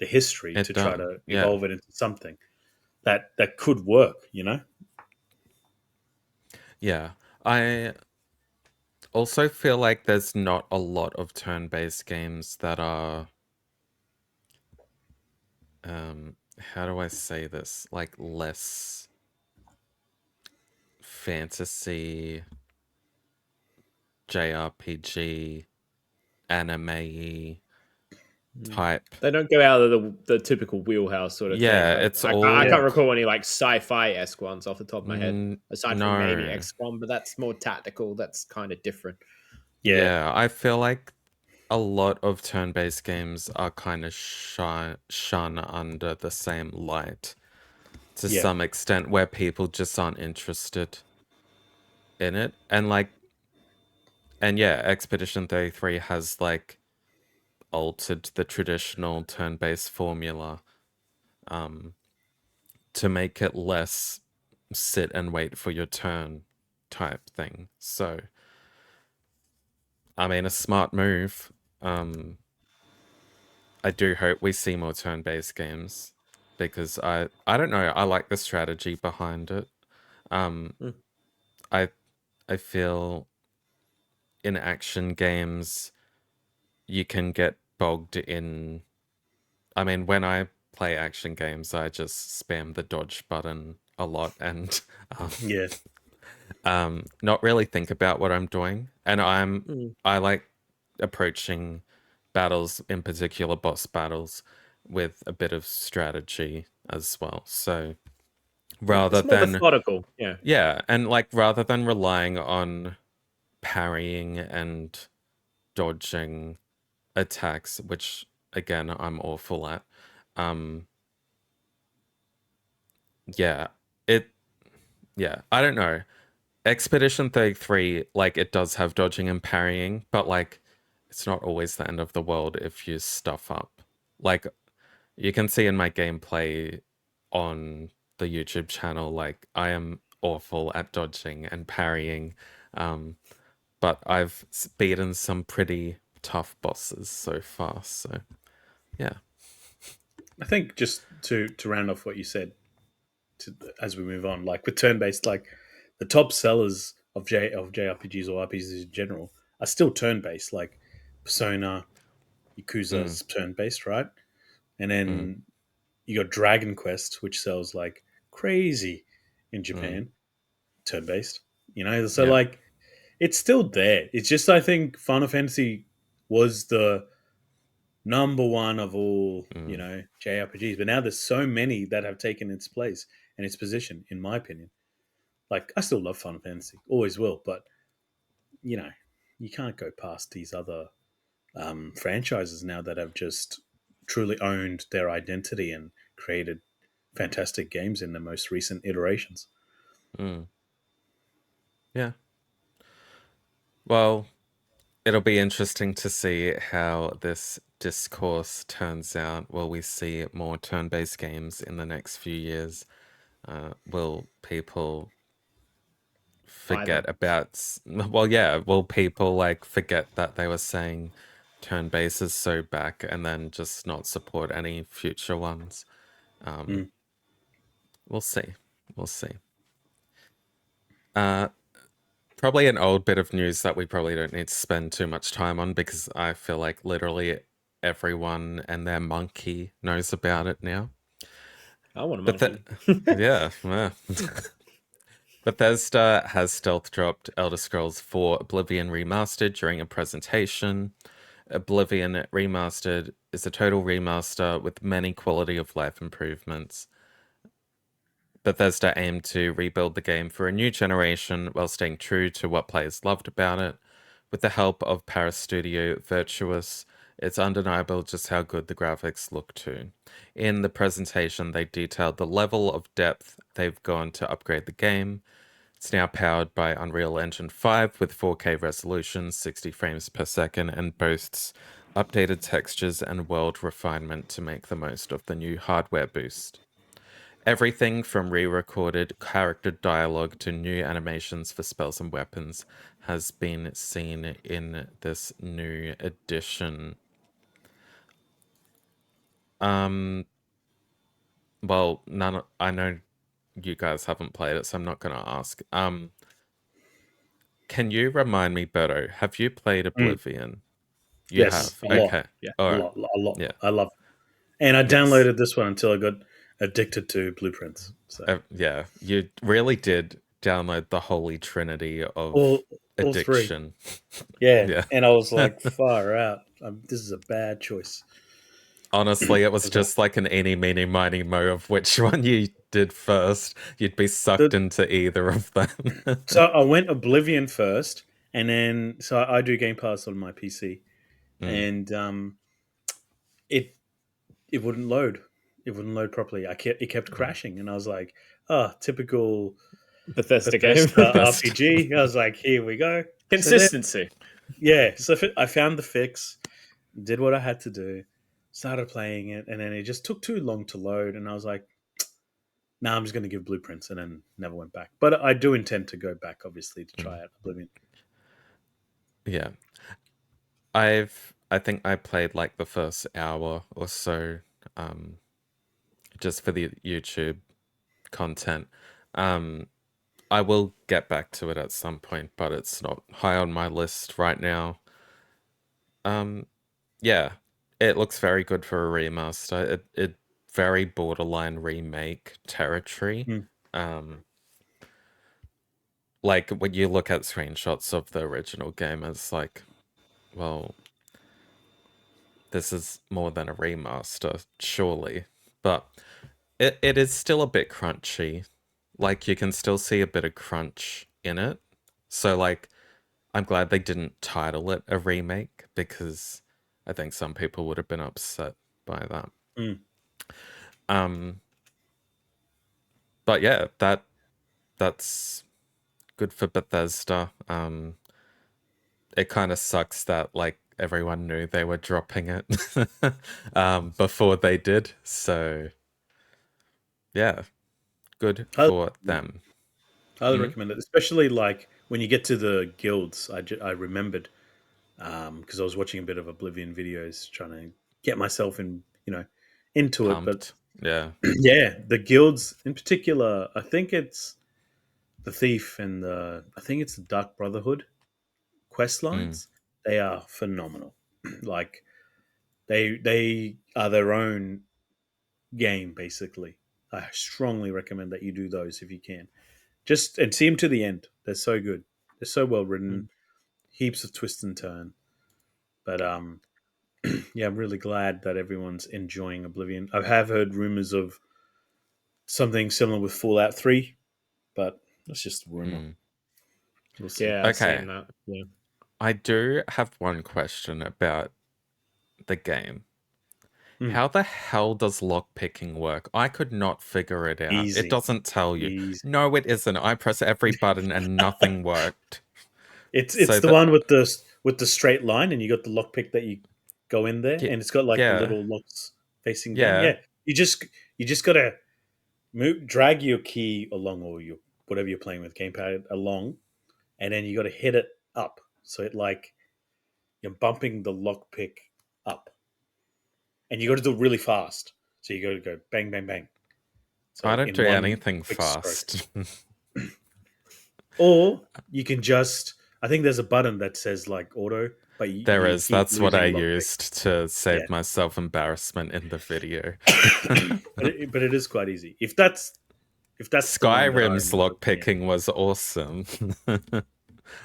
the history to try to evolve it into something that could work. Yeah. I also feel like there's not a lot of turn-based games that are how do I say this? Like less fantasy, JRPG, anime type. They don't go out of the typical wheelhouse sort of thing. Yeah, Like it's I all can't recall any like sci-fi-esque ones off the top of my head, aside from maybe no. XCOM, but that's more tactical. That's kind of different. Yeah, I feel like a lot of turn-based games are kind of shun under the same light to some extent, where people just aren't interested in it. And yeah, Expedition 33 has like altered the traditional turn-based formula to make it less sit and wait for your turn type thing. So I mean, a smart move. I do hope we see more turn-based games because I don't know, I like the strategy behind it. Mm. I I feel in action games you can get bogged in. I mean, when I play action games, I just spam the dodge button a lot and um, Yeah. not really think about what I'm doing. And Mm. I like approaching battles, in particular boss battles, with a bit of strategy as well. So Yeah, rather it's more than methodical. Yeah. yeah, and like rather than relying on parrying and dodging attacks, which again I'm awful at. Um, yeah, it yeah, I don't know. Expedition 33, like it does have dodging and parrying, but like it's not always the end of the world if you stuff up. Like you can see in my gameplay on the YouTube channel, like I am awful at dodging and parrying. But I've beaten some pretty tough bosses so far, so yeah. I think just to round off what you said, as we move on, like with turn based, like the top sellers of JRPGs or RPGs in general are still turn based. Like Persona, Mm, Yakuza's turn based, right? And mm, then you got Dragon Quest, which sells like crazy in mm, Japan, turn based. So yeah. like it's still there. It's just I think Final Fantasy was the number one of all, Mm, JRPGs. But now there's so many that have taken its place and its position, in my opinion. Like I still love Final Fantasy, always will, but you know, you can't go past these other franchises now that have just truly owned their identity and created fantastic games in the most recent iterations. mm, yeah. Well, it'll be interesting to see how this discourse turns out. Will we see more turn-based games in the next few years? Will people Buy forget them. about well, yeah, will people like forget that they were saying turn-based is so back and then just not support any future ones? Um, Mm. we'll see. We'll see. Uh, Probably an old bit of news that we probably don't need to spend too much time on because I feel like literally everyone and their monkey knows about it now. I want a But that, monkey. yeah, yeah. Bethesda has stealth dropped Elder Scrolls 4 Oblivion Remastered during a presentation. Oblivion Remastered is a total remaster with many quality of life improvements. Bethesda aimed to rebuild the game for a new generation while staying true to what players loved about it. With the help of Paris studio Virtuous, it's undeniable just how good the graphics look too. In the presentation, they detailed the level of depth they've gone to upgrade the game. It's now powered by Unreal Engine 5 with 4K resolution, 60 frames per second, and boasts updated textures and world refinement to make the most of the new hardware boost. Everything from re-recorded character dialogue to new animations for spells and weapons has been seen in this new edition. Um, well, I know you guys haven't played it, so I'm not gonna ask. Can you remind me, Berto, have you played Mm. Oblivion? You Yes, have. a lot. Okay. Yeah, All a right. lot, a lot. Yeah. I love it. And I Yes. downloaded this one until I got addicted to Blueprints. So Yeah. You really did download the holy trinity of all three. addiction. Yeah, Yeah. and I was like, far out. This is a bad choice. Honestly, it was As well. just like an eeny, meeny, miny, mo of which one you did first. You'd be sucked The, into either of them. so I went Oblivion first, and then so I do Game Pass on my PC, Mm, and it it wouldn't load. It wouldn't load properly. It kept mm. crashing, and I was like, "Oh, typical Bethesda game. Bethesda Best. RPG." I was like, "Here we go." So then, Consistency. yeah, so I found the fix, did what I had to do, started playing it, and then it just took too long to load, and I was like, "Nah, I'm just going to give Blueprints," and then never went back. But I do intend to go back, obviously, to Mm. try out Oblivion. Yeah. I've I think I played like the first hour or so, just for the YouTube content. I will get back to it at some point, but it's not high on my list right now. Yeah, it looks very good for a remaster. It very borderline remake territory. Mm. Like when you look at screenshots of the original game, it's like, well, this is more than a remaster, surely. But it is still a bit crunchy. Like you can still see a bit of crunch in it. So like I'm glad they didn't title it a remake because I think some people would have been upset by that. Mm. But yeah, that's good for Bethesda. It kind of sucks that like everyone knew they were dropping it before they did. So yeah, good Highly, for them. highly recommend it, especially like when you get to the guilds. I remembered because I was watching a bit of Oblivion videos, trying to get myself into it. But Pumped. Yeah. yeah, the guilds in particular, I think it's the Thief and I think it's the Dark Brotherhood quest Mm. lines. They are phenomenal. Like they are their own game basically. I strongly recommend that you do those if you can. Just and see them to the end. They're so good. They're so well written. Heaps of twist and turn. But yeah, I'm really glad that everyone's enjoying Oblivion. I have heard rumors of something similar with Fallout 3, but that's just a rumor. Mm. We'll see. Yeah, I've Okay. seen that. Yeah. I do have one question about the game. Mm. How the hell does lockpicking work? I could not figure it out. It Easy. doesn't tell you. Easy. No, it isn't. I press every button and nothing worked. It's So the that one with the straight line, and you got the lockpick that you go in there, and it's got like the yeah, little locks facing down. yeah. Yeah, you just gotta drag your key along, or your whatever you're playing with gamepad along, and then you got to hit it up. So it like you're bumping the lockpick up, and you got to do it really fast. So you got to go bang, bang, bang. I So don't in do one anything quick stroke. fast. Or you can just, I think there's a button that says like auto, but you, There you is. keep That's what I losing lockpick. used to Yeah. save myself embarrassment in the video. but it is quite easy. If that's the one that I Skyrim's remember, yeah. lockpicking was awesome. I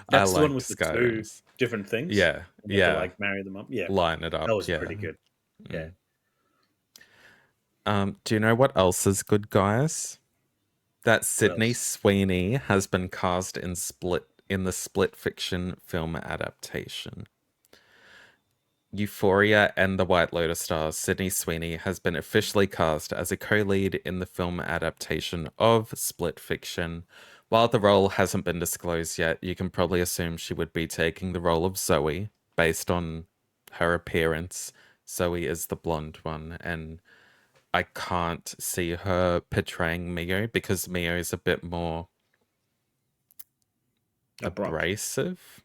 That's the one liked with the two Skyrim's. different things. Yeah, And you have to yeah. like marry them up. Yeah. Line it That up, was yeah. pretty good. Yeah. Do you know what else is good, guys? That What Sydney else? Sweeney has been cast in the Split fiction film adaptation. Euphoria and The White Lotus star Sydney Sweeney has been officially cast as a co-lead in the film adaptation of Split Fiction. While the role hasn't been disclosed yet, you can probably assume she would be taking the role of Zoe based on her appearance. Zoe is the blonde one, and I can't see her portraying Mio because Mio is a bit more Abrupt. abrasive.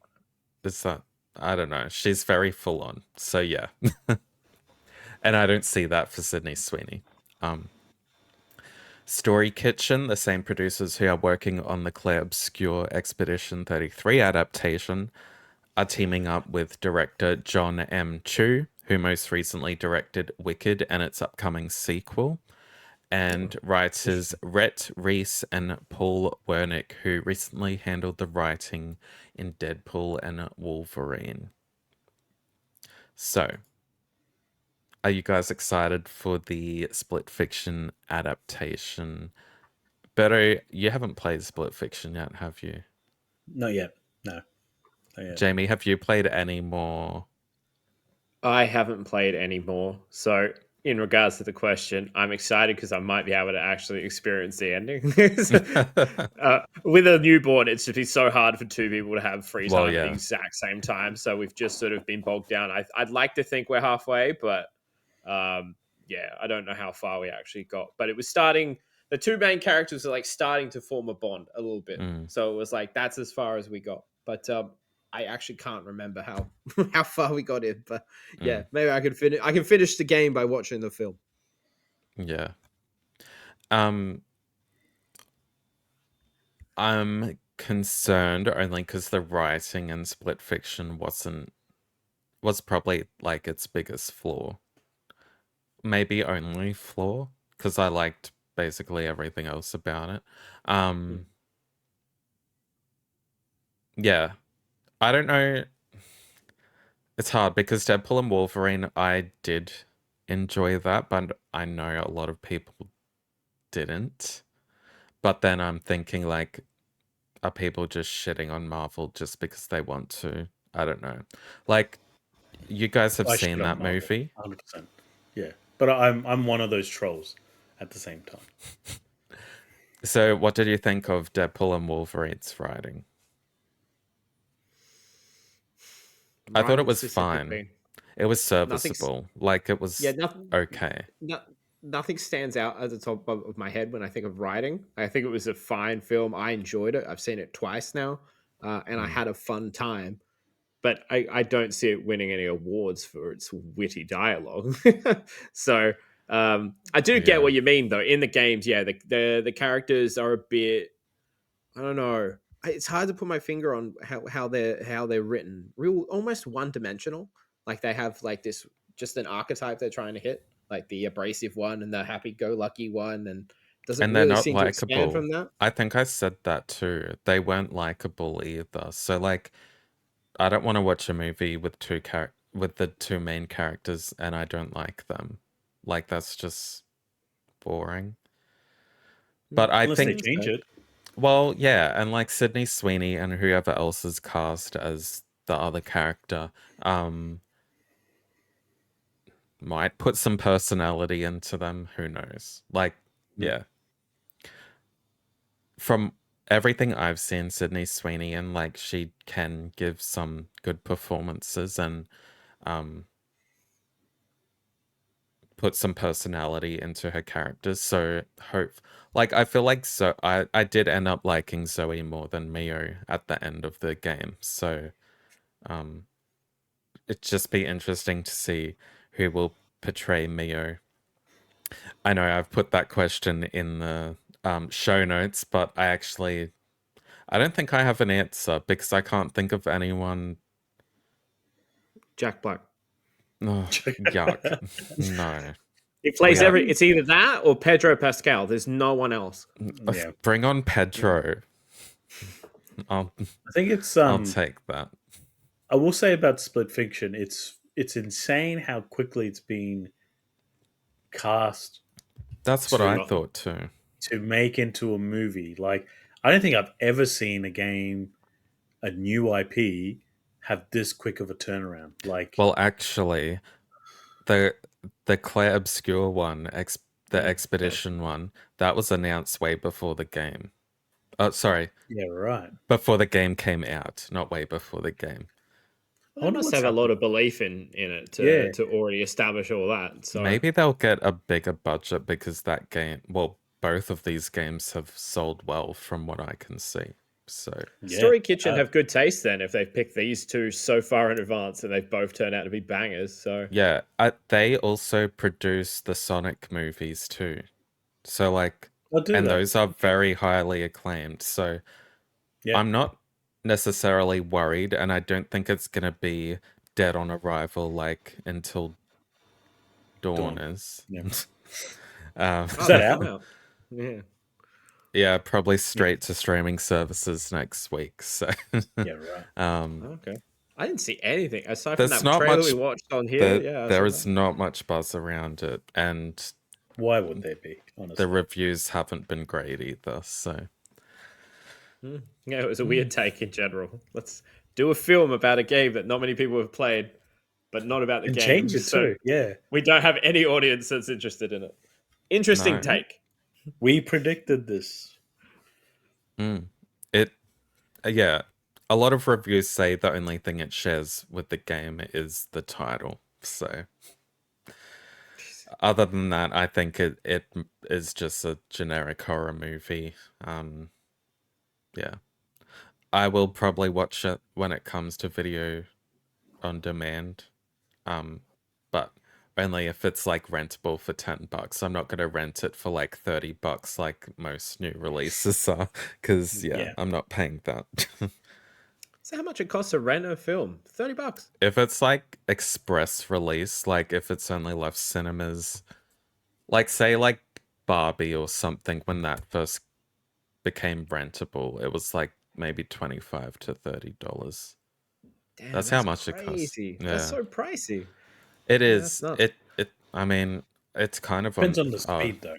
Is that? I don't know. She's very full on. So yeah. And I don't see that for Sydney Sweeney. Story Kitchen, the same producers who are working on the Clair Obscur Expedition 33 adaptation, are teaming up with director John M. Chu, who most recently directed Wicked and its upcoming sequel, and writers Rhett Reese and Paul Wernick, who recently handled the writing in Deadpool and Wolverine. So, are you guys excited for the Split Fiction adaptation? Beto, you haven't played Split Fiction yet, have you? Not yet. No. Not yet. Jamie, have you played any more? I haven't played any more. So, in regards to the question, I'm excited because I might be able to actually experience the ending. With a newborn, it's just be so hard for two people to have free Well, time at the yeah. exact same time. So we've just sort of been bogged down. I'd like to think we're halfway, but yeah, I don't know how far we actually got. But it was starting. The two main characters are like starting to form a bond a little bit. Mm. So it was like that's as far as we got. But I actually can't remember how how far we got in. But yeah, Mm, maybe I can finish the game by watching the film. yeah. Um, I'm concerned only because the writing in Split Fiction was probably like its biggest flaw. Maybe only flaw, because I liked basically everything else about it. Mm. Yeah. I don't know. It's hard because Deadpool and Wolverine, I did enjoy that, but I know a lot of people didn't. But then I'm thinking, like, are people just shitting on Marvel just because they want to? I don't know. Like, you guys have I seen shit on that Marvel, movie? 100%. Yeah, but I'm one of those trolls at the same time. So, what did you think of Deadpool and Wolverine's writing? I thought it Writing was fine. specifically, It was nothing's serviceable. Like, it yeah, was nothing. okay. No, nothing stands out at the top of my head when I think of writing. I think it was a fine film. I enjoyed it. I've seen it twice now, and I Mm. had a fun time. But I don't see it winning any awards for its witty dialogue. So I do get Yeah. what you mean, though. In the games, yeah, the characters are a bit. I don't know. It's hard to put my finger on how they're written. Real, almost one dimensional. Like they have like this just an archetype they're trying to hit, like the abrasive one and the happy-go-lucky one, and doesn't And they're really not seem to expand likable. from that. I think I said that too. They weren't likable either. So, like, I don't want to watch a movie with with the two main characters and I don't like them. Like, that's just boring. But I Unless they think, change So, it. well, yeah, and like Sydney Sweeney and whoever else is cast as the other character, um, might put some personality into them. Who knows? Like, Mm. yeah. From everything I've seen Sydney Sweeney and like she can give some good performances and um put some personality into her characters. So hope like I feel like I did end up liking Zoe more than Mio at the end of the game. So um it'd just be interesting to see who will portray Mio. I know I've put that question in the show notes, but I don't think I have an answer because I can't think of anyone. Jack Black. Oh, yuck. No. He We plays have every. It's either that or Pedro Pascal. There's no one else. Yeah, bring on Pedro. I'll I think it's I'll take that. I will say about Split Fiction, it's insane how quickly it's been cast That's what I to thought too. make into a movie. Like I don't think I've ever seen a game, a new IP, have this quick of a turnaround. Like Well, actually, the the Clair Obscur one, the mm, Expedition one, that was announced way before the game. Oh, sorry, yeah, right. before the game came out, not way before the game. I Well, they wonder must what's have a lot happening. of belief in it Yeah, to already establish all that. So Maybe they'll get a bigger budget because that game, well, both of these games have sold well from what I can see. So, yeah. Story Kitchen have good taste then if they've picked these two so far in advance and they've both turned out to be bangers. So yeah, they also produce the Sonic movies too. So, like, I'll do and that. those are Okay. very highly acclaimed. So, Yeah. I'm not necessarily worried, and I don't think it's going to be dead on arrival like Until Dawn Dawn. is. Yeah. um, Is oh, that they come out? out. Yeah. yeah, probably Yeah. straight to streaming services next week. So, Yeah, right. um, Okay. I didn't see anything aside from there's that not trailer we much. watched on here. Yeah, I There saw is that. not much buzz around it, and Why would there be, the honestly? reviews haven't been great either. So, Yeah, it was a mm, weird take in general. Let's do a film about a game that not many people have played, but not about the And game. change it So too. Yeah. we don't have any audience that's interested in it. Interesting no, take. We predicted this. mm, it yeah. A lot of reviews say the only thing it shares with the game is the title. So, other than that, I think it is just a generic horror movie. Yeah. I will probably watch it when it comes to video on demand. But only if it's like rentable for $10. I'm not gonna rent it for like $30 like most new releases are, because Yeah. I'm not paying that. So how much it costs to rent a film? $30. If it's like express release, like if it's only left cinemas, like say like Barbie or something, when that first became rentable, it was like maybe $25 to $30. Damn, That's how much it costs. crazy. Yeah. That's so pricey. It Yeah, that's is. nuts. I mean, it's kind of Depends on. on the speed, though.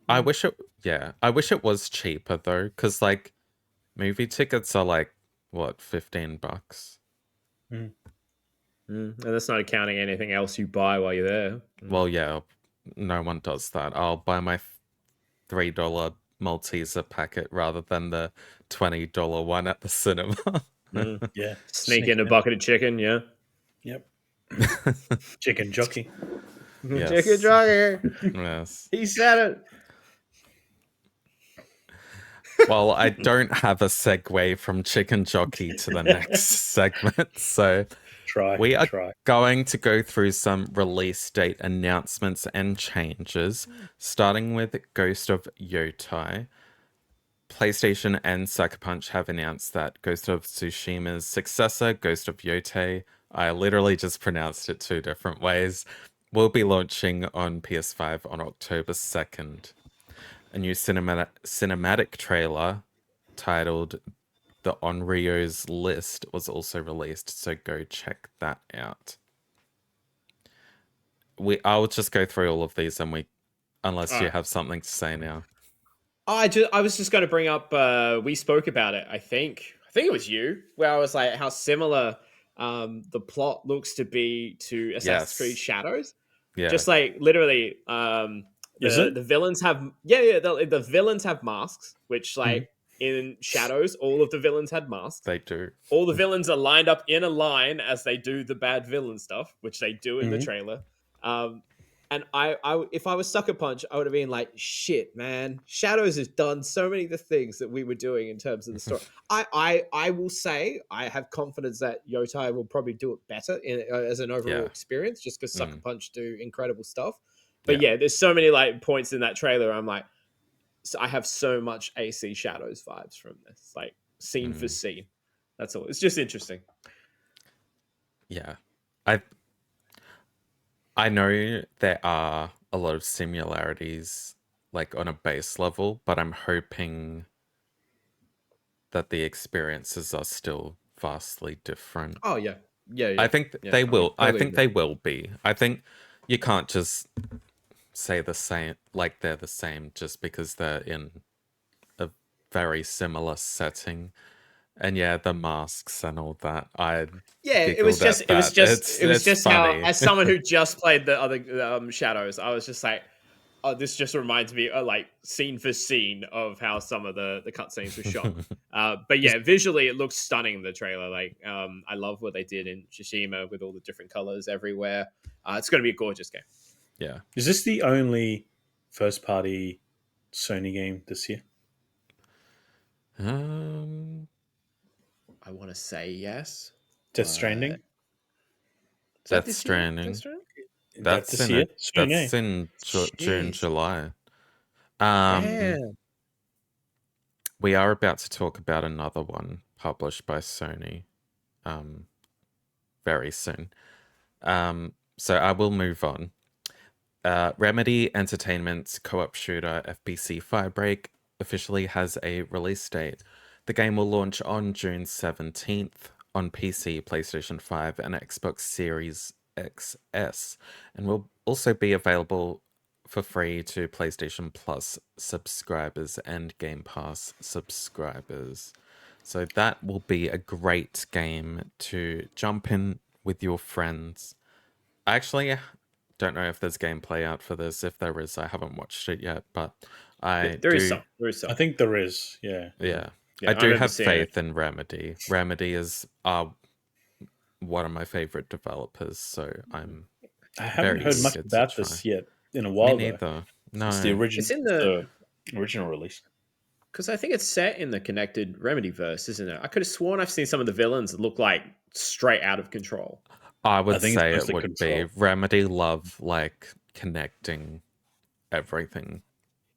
I wish it. Yeah, I wish it was cheaper though, because like movie tickets are like what, $15. And that's not accounting anything else you buy while you're there. Well, yeah, no one does that. I'll buy my $3 Malteser packet rather than the $20 one at the cinema. Yeah. Sneak in a bucket of chicken, yeah. Yep. Chicken jockey. Yes. Chicken jockey. Yes. He said it. Well, I don't have a segue from Chicken Jockey to the next segment, so we are going to go through some release date announcements and changes, starting with Ghost of Yotei. PlayStation and Sucker Punch have announced that Ghost of Tsushima's successor, Ghost of Yotei, I literally just pronounced it two different ways, will be launching on PS5 on October 2nd. A new cinematic trailer titled The Onryo's List was also released, so go check that out. I'll just go through all of these, and unless you have something to say now. I was just going to bring up. We spoke about it. I think it was you, where I was like, how similar the plot looks to be to Assassin's Creed Shadows. Yeah, just like literally, the villains have the villains have masks, which like in Shadows, all of the villains had masks. They do. All the villains are lined up in a line as they do the bad villain stuff, which they do in the trailer. And I, if I was Sucker Punch, I would have been like, shit, man. Shadows has done so many of the things that we were doing in terms of the story. I will say I have confidence that Yotei will probably do it better as an overall experience, just because Sucker Punch do incredible stuff. But yeah, there's so many like points in that trailer. I'm like, I have so much AC Shadows vibes from this, like scene for scene. That's all. It's just interesting. Yeah, I know there are a lot of similarities, like on a base level, but I'm hoping that the experiences are still vastly different. Oh yeah. I think they will. I think they will be. I think you can't just say the same, like they're the same, just because they're in a very similar setting. And yeah, the masks and all that. It was just how, funny. as someone who just played the other Shadows, I was just like, oh, this just reminds me of like scene for scene of how some of the cutscenes were shot. But yeah, visually it looks stunning in the trailer. Like, I love what they did in Tsushima with all the different colors everywhere. It's going to be a gorgeous game. Yeah. Is this the only first party Sony game this year? I want to say yes. Death Stranding? Death Stranding. That's this year? That's in June, July. We are about to talk about another one published by Sony very soon. So I will move on. Remedy Entertainment's co-op shooter FPC Firebreak officially has a release date. The game will launch on June 17th on PC, PlayStation 5, and Xbox Series XS, and will also be available for free to PlayStation Plus subscribers and Game Pass subscribers. So that will be a great game to jump in with your friends. I actually don't know if there's gameplay out for this. If there is, I haven't watched it yet, but there is some. I think there is. Yeah. I do have faith in Remedy. Remedy is one of my favorite developers, so I haven't heard much about this yet in a while. Me neither. No, it's the original. It's in the original release. Because I think it's set in the connected Remedy verse, isn't it? I could have sworn I've seen some of the villains that look like straight out of Control. I would think it's say it mostly would be. Control. Remedy love like connecting everything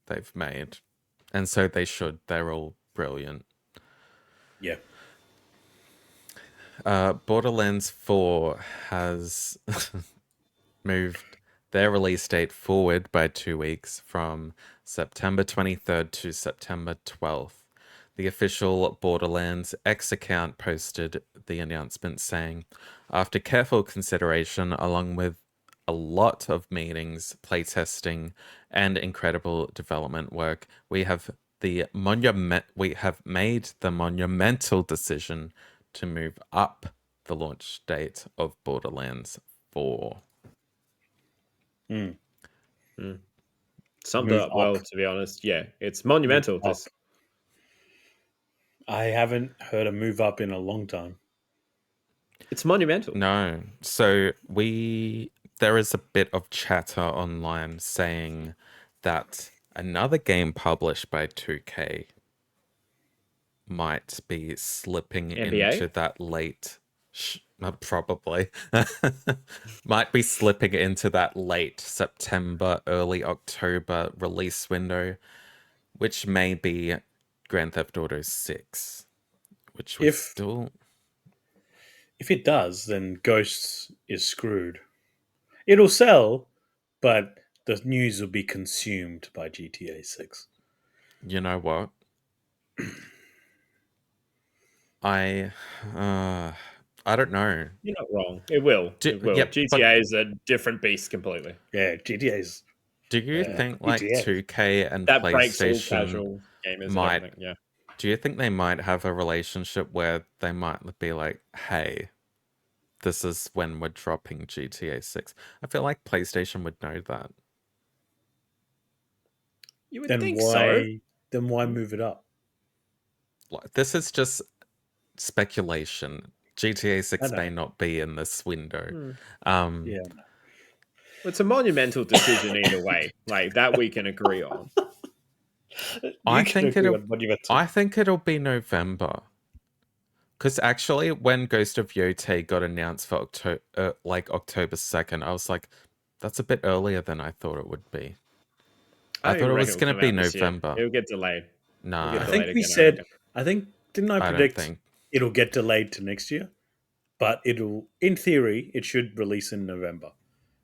they've made. And so they should. They're all brilliant. Yeah. Borderlands 4 has moved their release date forward by 2 weeks from September 23rd to September 12th. The official Borderlands X account posted the announcement saying, after careful consideration, along with a lot of meetings, playtesting, and incredible development work, we have made the monumental decision to move up the launch date of Borderlands 4. Mm. Summed Move it up well, up. to be honest. Yeah, it's monumental. Move up. I haven't heard a move up in a long time. It's monumental. No. So there is a bit of chatter online saying that another game published by 2K might be slipping NBA? into that late probably might be slipping into that late September, early October release window, which may be Grand Theft Auto 6, which we still... If it does, then Ghosts is screwed. It'll sell, but the news will be consumed by GTA 6. You know what? I don't know. You're not wrong. It will. It will. Yep, GTA is a different beast completely. Yeah, GTA's... do you think like GTA. 2K and That breaks all PlayStation casual gamers and might... everything. Yeah. Do you think they might have a relationship where they might be like, hey, this is when we're dropping GTA 6? I feel like PlayStation would know that. You would think so. Then why move it up? This is just speculation. GTA 6 may not be in this window. Yeah. It's a monumental decision either way. Like, that we can agree on. I think it'll be November. Because actually, when Ghost of Yotei got announced for October 2nd, I was like, that's a bit earlier than I thought it would be. I thought it was going to be November. It'll get delayed. No. I think we said... Didn't I predict it'll get delayed to next year? But in theory, it should release in November.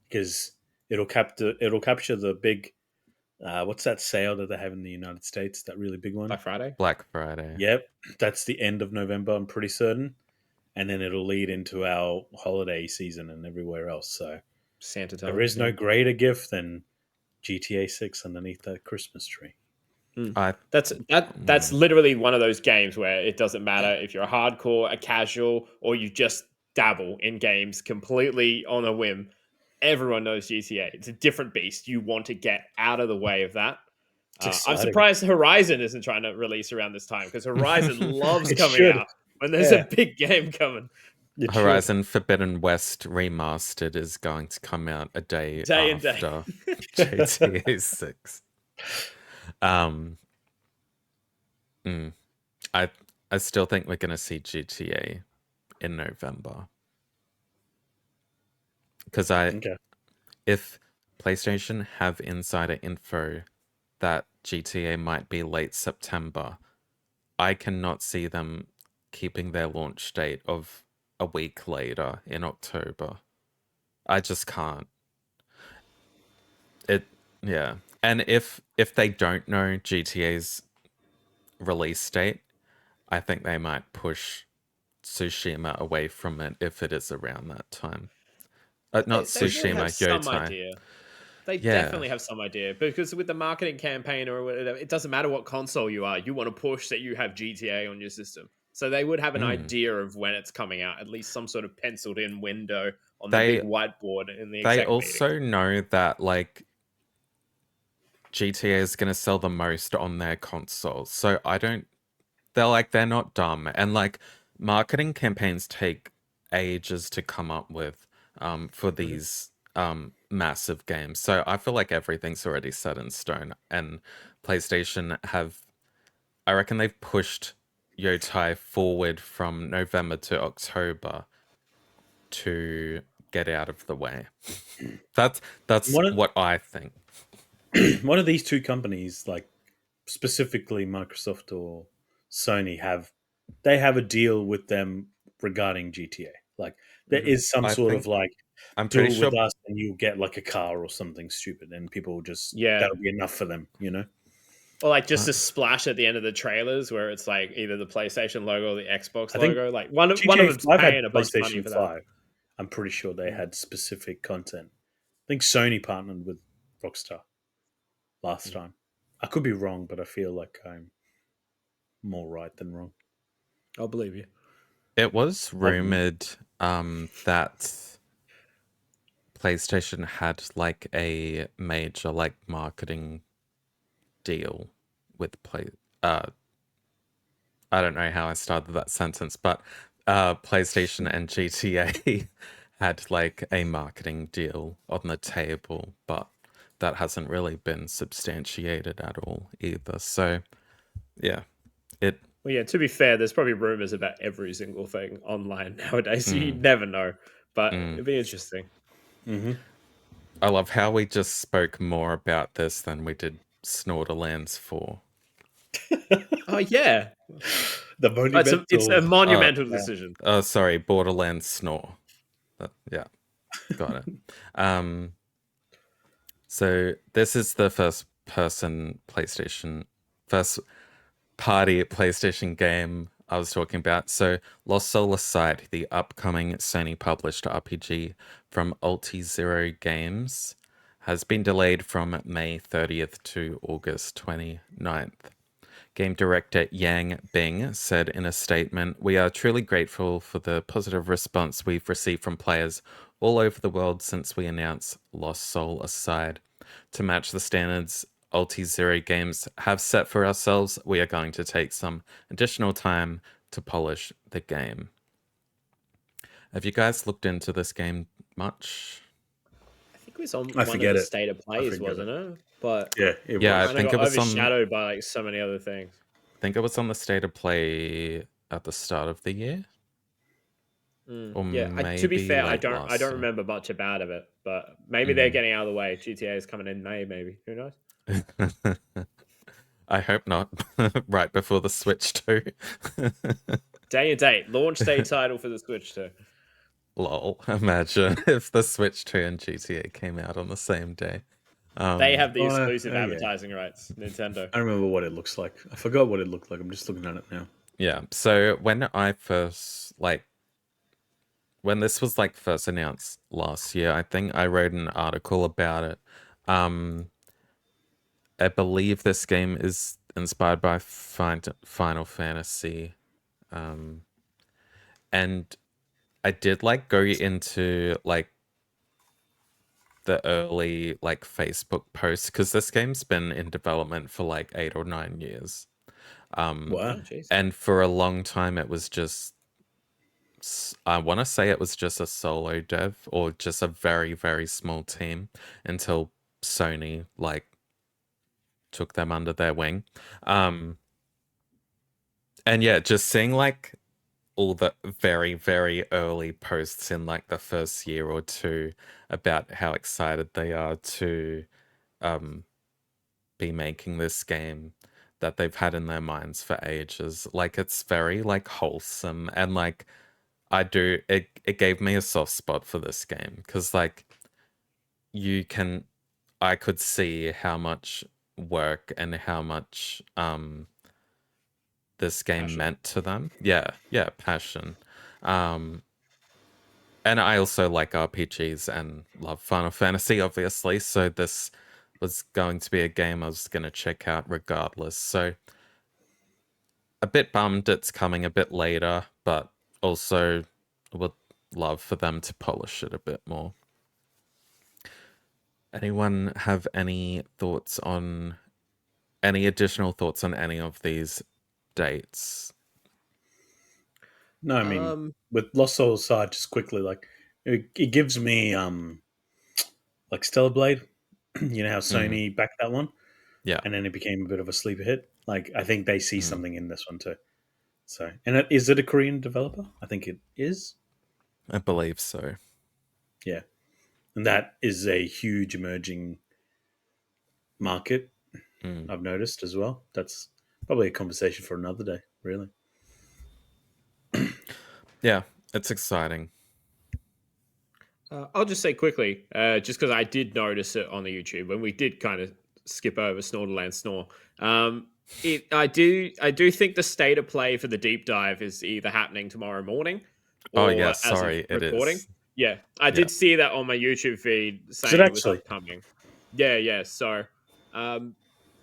Because it'll capture the big... what's that sale that they have in the United States? That really big one? Black Friday. Yep. That's the end of November, I'm pretty certain. And then it'll lead into our holiday season and everywhere else. So Santa time. There is no greater gift than GTA 6 underneath that Christmas tree. That's literally one of those games where it doesn't matter if you're a hardcore, a casual, or you just dabble in games completely on a whim. Everyone knows GTA. It's a different beast. You want to get out of the way of that. I'm surprised Horizon isn't trying to release around this time, because Horizon loves coming out when there's a big game coming. Horizon Forbidden West Remastered is going to come out a day after GTA 6. I still think we're going to see GTA in November. Because if PlayStation have insider info that GTA might be late September, I cannot see them keeping their launch date of a week later in October. I just can't. And if they don't know GTA's release date, I think they might push Tsushima away from it if it is around that time. Not Tsushima, Yotei. They definitely have some idea, because with the marketing campaign or whatever, it doesn't matter what console you are. You want to push that you have GTA on your system. So they would have an idea of when it's coming out, at least some sort of penciled in window on the big whiteboard in the exec They also know that like GTA is going to sell the most on their consoles. So they're not dumb. And like marketing campaigns take ages to come up with for these massive games. So I feel like everything's already set in stone, and PlayStation have I reckon they've pushed Yotei forward from November to October to get out of the way. That's what I think. One of these two companies, like specifically Microsoft or Sony, have a deal with them regarding GTA. Like there is some I sort of think like I'm do pretty it with sure. us and you'll get like a car or something stupid, and people will just Yeah. that'll be enough for them, you know? Or like just a splash at the end of the trailers where it's like either the PlayStation logo or the Xbox I think logo. Like one of GTA them's 5 had paying a bunch of money PlayStation for that. 5. I'm pretty sure they had specific content. I think Sony partnered with Rockstar last time. I could be wrong, but I feel like I'm more right than wrong. I'll believe you. It was rumored that PlayStation had like a major like marketing deal with I don't know how I started that sentence, but PlayStation and GTA had like a marketing deal on the table, but that hasn't really been substantiated at all either. So yeah, it Well, yeah, to be fair, there's probably rumors about every single thing online nowadays, so you never know. But it'd be interesting. Mm-hmm. I love how we just spoke more about this than we did Snorterlands 4. Oh yeah, The monumental. it's a monumental decision. Oh, sorry, Borderlands Snore. Yeah, got it. So this is the first party PlayStation game I was talking about. So Lost Soul Aside, the upcoming Sony published RPG from Ulti Games, has been delayed from May 30th to August 29th. Game director Yang Bing said in a statement, "We are truly grateful for the positive response we've received from players all over the world since we announced Lost Soul Aside. To match the standards Ulti Games have set for ourselves, we are going to take some additional time to polish the game." Have you guys looked into this game much? I think it was on I one of forget the it. state of plays, wasn't it? But Yeah, it Yeah, I was. kind of think got it was on. overshadowed by like so many other things. I think it was on the state of play at the start of the year, or Yeah, to be maybe fair, I late don't last year. remember much about it, but maybe they're getting out of the way. GTA is coming in May, maybe. Who knows? I hope not. Right before the Switch 2. Day and date, launch day title for the Switch too. Lol. Imagine if the Switch 2 and GTA came out on the same day. They have the Oh, exclusive yeah. advertising rights, Nintendo. I remember what it looks like. I forgot what it looked like. I'm just looking at it now. Yeah. So when I first when this was first announced last year, I think I wrote an article about it. I believe this game is inspired by Final Fantasy. And I did go into the early Facebook posts, because this game's been in development for 8 or 9 years. Wow. Oh, jeez. And for a long time it was just, I want to say it was just a solo dev or just a very, very small team until Sony took them under their wing. And yeah, just seeing all the very, very early posts in the first year or two about how excited they are to be making this game that they've had in their minds for ages. It's very wholesome, and it gave me a soft spot for this game, because I could see how much work and how much this game Passion. meant to them. Yeah, passion. And I also like RPGs and love Final Fantasy, obviously, so this was going to be a game I was going to check out regardless. So a bit bummed it's coming a bit later, but also would love for them to polish it a bit more. Anyone have any additional thoughts on any of these dates? No, I mean, with Lost Soul Aside, just quickly, it gives me Stellar Blade. You know how Sony backed that one? Yeah. And then it became a bit of a sleeper hit. Like, I think they see something in this one too. So, and is it a Korean developer? I think it is. I believe so. Yeah, and that is a huge emerging market. I've noticed as well. That's probably a conversation for another day. Really. Yeah, it's exciting. I'll just say quickly, just because I did notice it on the YouTube when we did kind of skip over Snorterland Snore. I do think the state of play for the deep dive is either happening tomorrow morning Oh or yeah, as of sorry, it recording. is. Yeah, I Yeah. did see that on my YouTube feed Is it saying it was actually? upcoming. Yeah. So, um,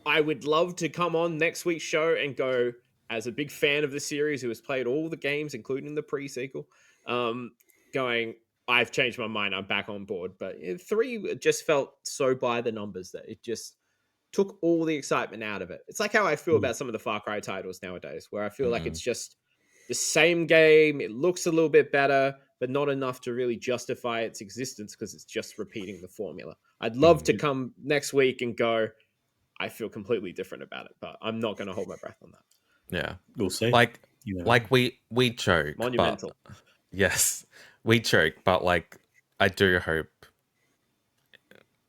I would love to come on next week's show and go as a big fan of the series who has played all the games, including the pre-sequel. Going, I've changed my mind. I'm back on board. But 3 just felt so by the numbers that it just took all the excitement out of it. It's like how I feel about some of the Far Cry titles nowadays, where I feel like it's just the same game. It looks a little bit better, but not enough to really justify its existence because it's just repeating the formula. I'd love to come next week and go, I feel completely different about it, but I'm not going to hold my breath on that. Yeah. We'll see. Like You know. like we joke, Monumental. but yes, we joke, but like I do hope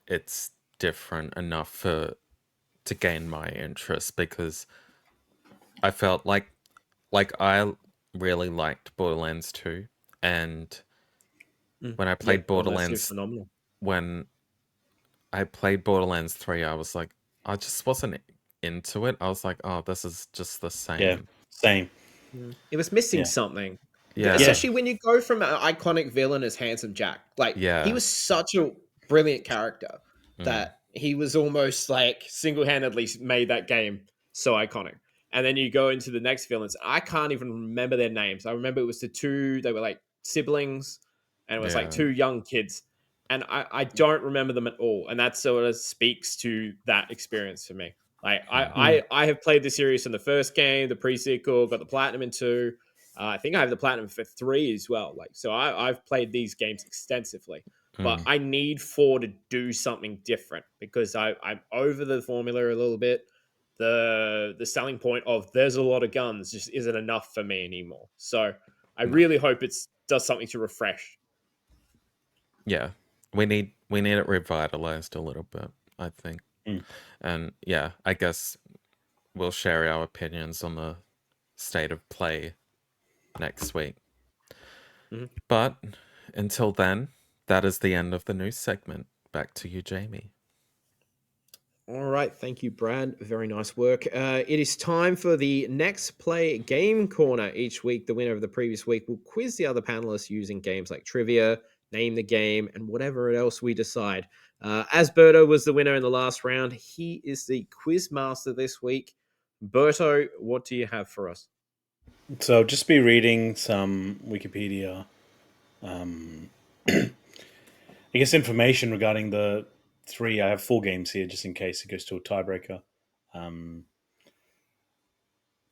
it's different enough to gain my interest, because I felt like I really liked Borderlands 2, and when I played Borderlands phenomenal. when I played Borderlands 3, I was like, I just wasn't into it. I was like, oh, this is just the Yeah, same. same. It was missing Yeah. something. Yeah. Especially when you go from an iconic villain as Handsome Jack. Like, Yeah. he was such a brilliant character that he was almost like single-handedly made that game so iconic. And then you go into the next villains. I can't even remember their names. I remember it was they were like siblings, and it was like Yeah. 2 young kids. And I don't remember them at all. And that sort of speaks to that experience for me. Like, I have played the series from the first game, the pre-sequel, got the platinum in 2. I think I have the platinum for 3 as well. Like, so I've played these games extensively, but I need 4 to do something different because I'm over the formula a little bit. The selling point of there's a lot of guns just isn't enough for me anymore. So I really hope it does something to refresh. Yeah, we need it revitalized a little bit, I think. And yeah, I guess we'll share our opinions on the state of play next week. But until then, that is the end of the news segment. Back to you, Jamie. All right, thank you, Brad. Very nice work. It is time for the NextPlay Game Corner. Each week, the winner of the previous week will quiz the other panelists using games like trivia, name the game, and whatever else we decide. As Berto was the winner in the last round, he is the quiz master this week. Berto, what do you have for us? So I'll just be reading some Wikipedia, I guess, information regarding the 3. I have 4 games here just in case it goes to a tiebreaker. And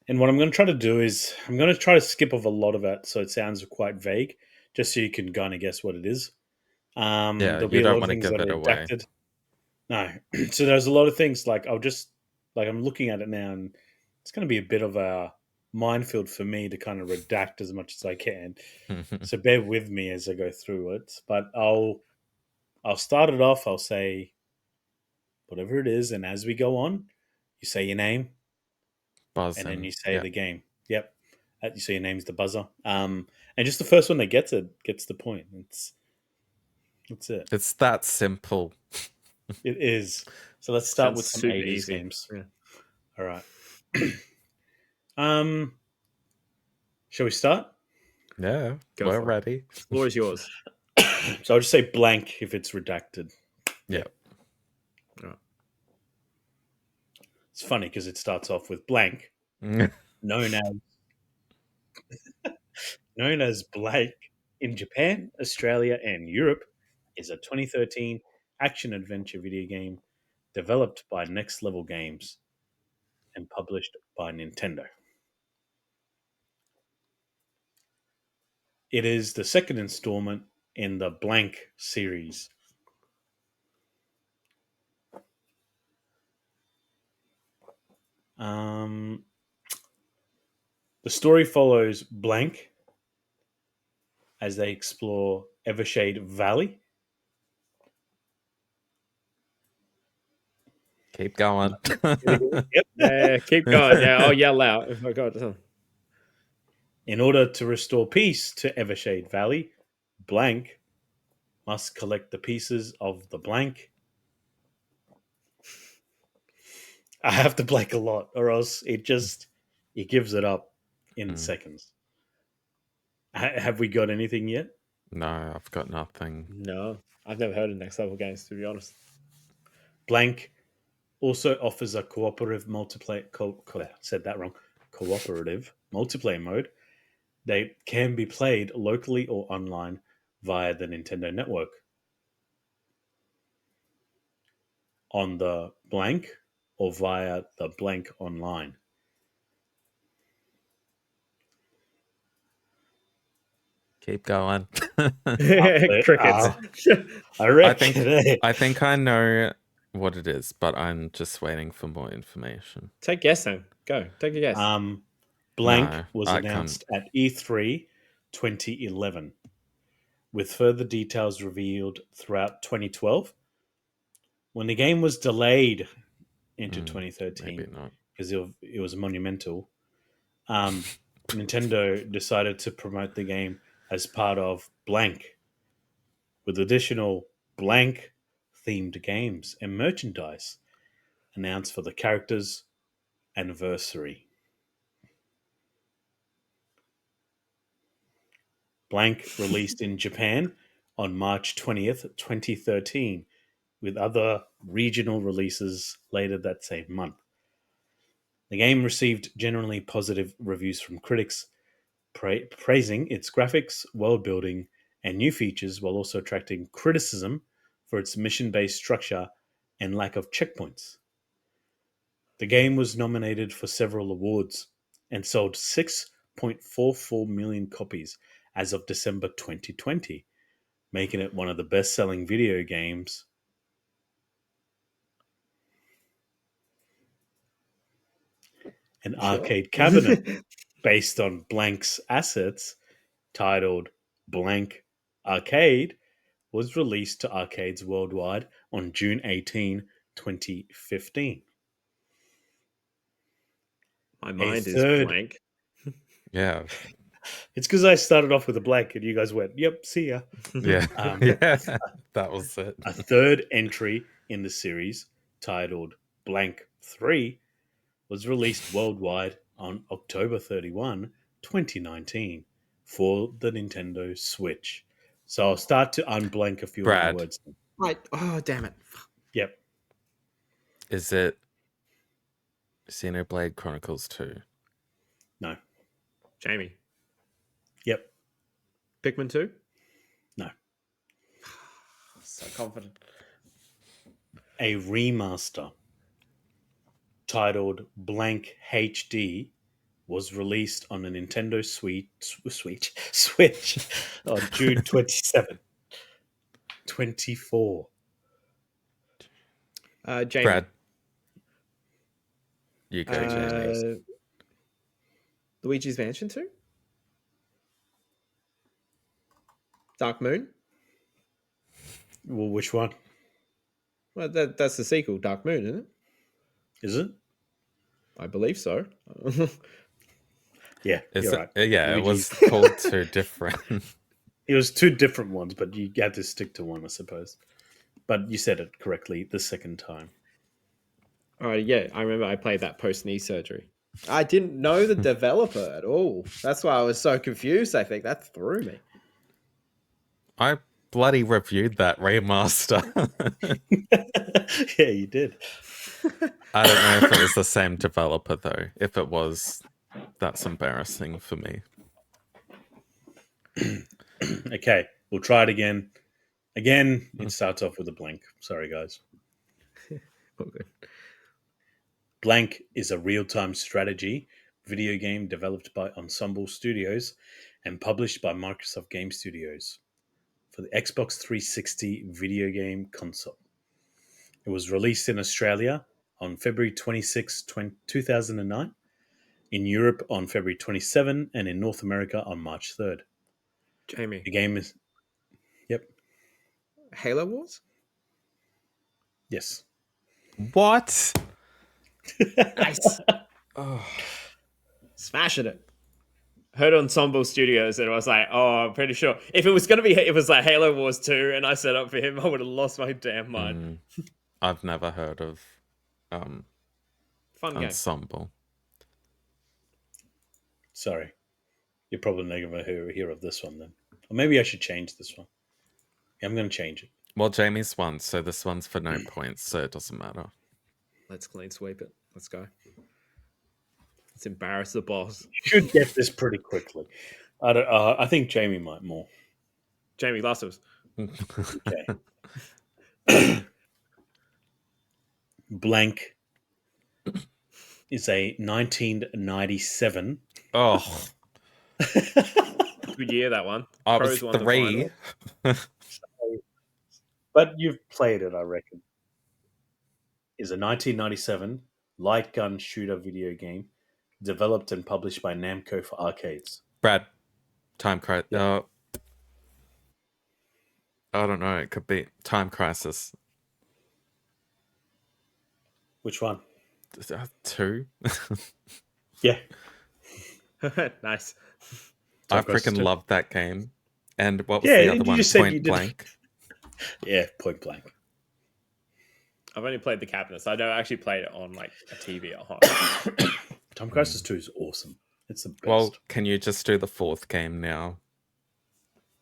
what I'm going to try to do is I'm going to try to skip off a lot of it so it sounds quite vague, just so you can kind of guess what it is. Yeah, There'll you be a don't lot of want to things give that it are away. redacted. No. So there's a lot of things like I'm looking at it now, and it's going to be a bit of a minefield for me to kind of redact as much as I can. So bear with me as I go through it. But I'll start it off. I'll say whatever it is, and as we go on, you say your name, and then you say the game. Yep. You say your name's the buzzer. And just the first one that gets it gets the point. That's it. It's that simple. It is. So let's start with some super 80s easy. games. Yeah. All right. Shall we start? Yeah, Go we're for it. ready. The floor is yours. So I'll just say blank if it's redacted. Yeah. All right. It's funny because it starts off with blank, known as blank in Japan, Australia, and Europe, is a 2013 action-adventure video game developed by Next Level Games and published by Nintendo. It is the second installment in the blank series. The story follows blank as they explore Evershade Valley. Keep going. Yep. Yeah, keep going. Yeah, I'll yell out if I got something. In order to restore peace to Evershade Valley, blank must collect the pieces of the blank. I have to blank a lot, or else it gives it up in seconds. Have we got anything yet? No, I've got nothing. No, I've never heard of Next Level Games, to be honest. Blank also offers a cooperative multiplayer. Said that wrong. Cooperative multiplayer mode. They can be played locally or online via the Nintendo Network. On the blank or via the blank online. Keep going. Crickets. I reckon. I think I know what it is, but I'm just waiting for more information. Take a guess, Sam. Go. Take a guess. Blank No, was I announced at E3 2011, with further details revealed throughout 2012. When the game was delayed into maybe 2013 not. because it was monumental, Nintendo decided to promote the game as part of blank, with additional blank themed games and merchandise announced for the character's anniversary. Blank released in Japan on March 20th, 2013, with other regional releases later that same month. The game received generally positive reviews from critics, praising its graphics, world building, and new features, while also attracting criticism for its mission based structure and lack of checkpoints. The game was nominated for several awards and sold 6.44 million copies as of December 2020, making it one of the best selling video games. An arcade cabinet based on Blank's assets, titled Blank Arcade, was released to arcades worldwide on June 18, 2015. My mind is blank. Yeah. It's because I started off with a blank and you guys went, yep, see ya. Yeah. Yeah. That was it. A third entry in the series, titled Blank 3, was released worldwide on October 31, 2019 for the Nintendo Switch. So I'll start to unblank a few of my Brad. words. Right. Oh, damn it. Yep. Is it Xenoblade Chronicles 2? No. Jamie. Yep. Pikmin 2? No. So confident. A remaster titled Blank HD was released on the Nintendo Switch on June 27, 24. Jamie. Brad. You go, Jamie. Luigi's Mansion 2? Dark Moon? Well, which one? Well, that's the sequel, Dark Moon, isn't it? Is it? I believe so. Yeah, you're right. Yeah, it was Luigi's. called two different. It was two different ones, but you had to stick to one, I suppose. But you said it correctly the second time. Yeah, I remember I played that post knee surgery. I didn't know the developer at all. That's why I was so confused. I think that threw me. I bloody reviewed that remaster. Yeah, you did. I don't know if it was the same developer, though. If it was, that's embarrassing for me. Okay, we'll try it again. Again, it starts off with a blank. Sorry, guys. Okay. Blank is a real-time strategy video game developed by Ensemble Studios and published by Microsoft Game Studios for the Xbox 360 video game console. It was released in Australia on February 26, 2009, in Europe on February 27, and in North America on March 3rd. Jamie, The game is... Yep. Halo Wars? Yes. What? Nice. Oh. Smashing it. Heard Ensemble Studios, and I was like, oh, I'm pretty sure. If it was going to be, it was like Halo Wars 2, and I set up for him, I would have lost my damn mind. I've never heard of Fun game. Ensemble. Sorry. You're probably not going to hear of this one then. Or maybe I should change this one. Yeah, I'm going to change it. Well, Jamie's won, so this one's for no points, so it doesn't matter. Let's clean sweep it. Let's go. Let's embarrass the boss. You should get this pretty quickly. I think Jamie might more. Jamie, last of us. Okay. Blank is a 1997. Oh, Good year, that one. I was Pros won the 3. final. But you've played it, I reckon. Is a 1997 light gun shooter video game developed and published by Namco for arcades. Brad, Time Crisis. I don't know. It could be Time Crisis. Which one? 2. Yeah. Nice. I Time Crisis freaking 2. loved that game. And what was Yeah, the other you one? just said you Point did. Blank. Yeah, Point Blank. I've only played the cabinets. I don't actually play it on like a TV at home. Time Crisis 2 is awesome. It's the best. Well, can you just do the 4th game now?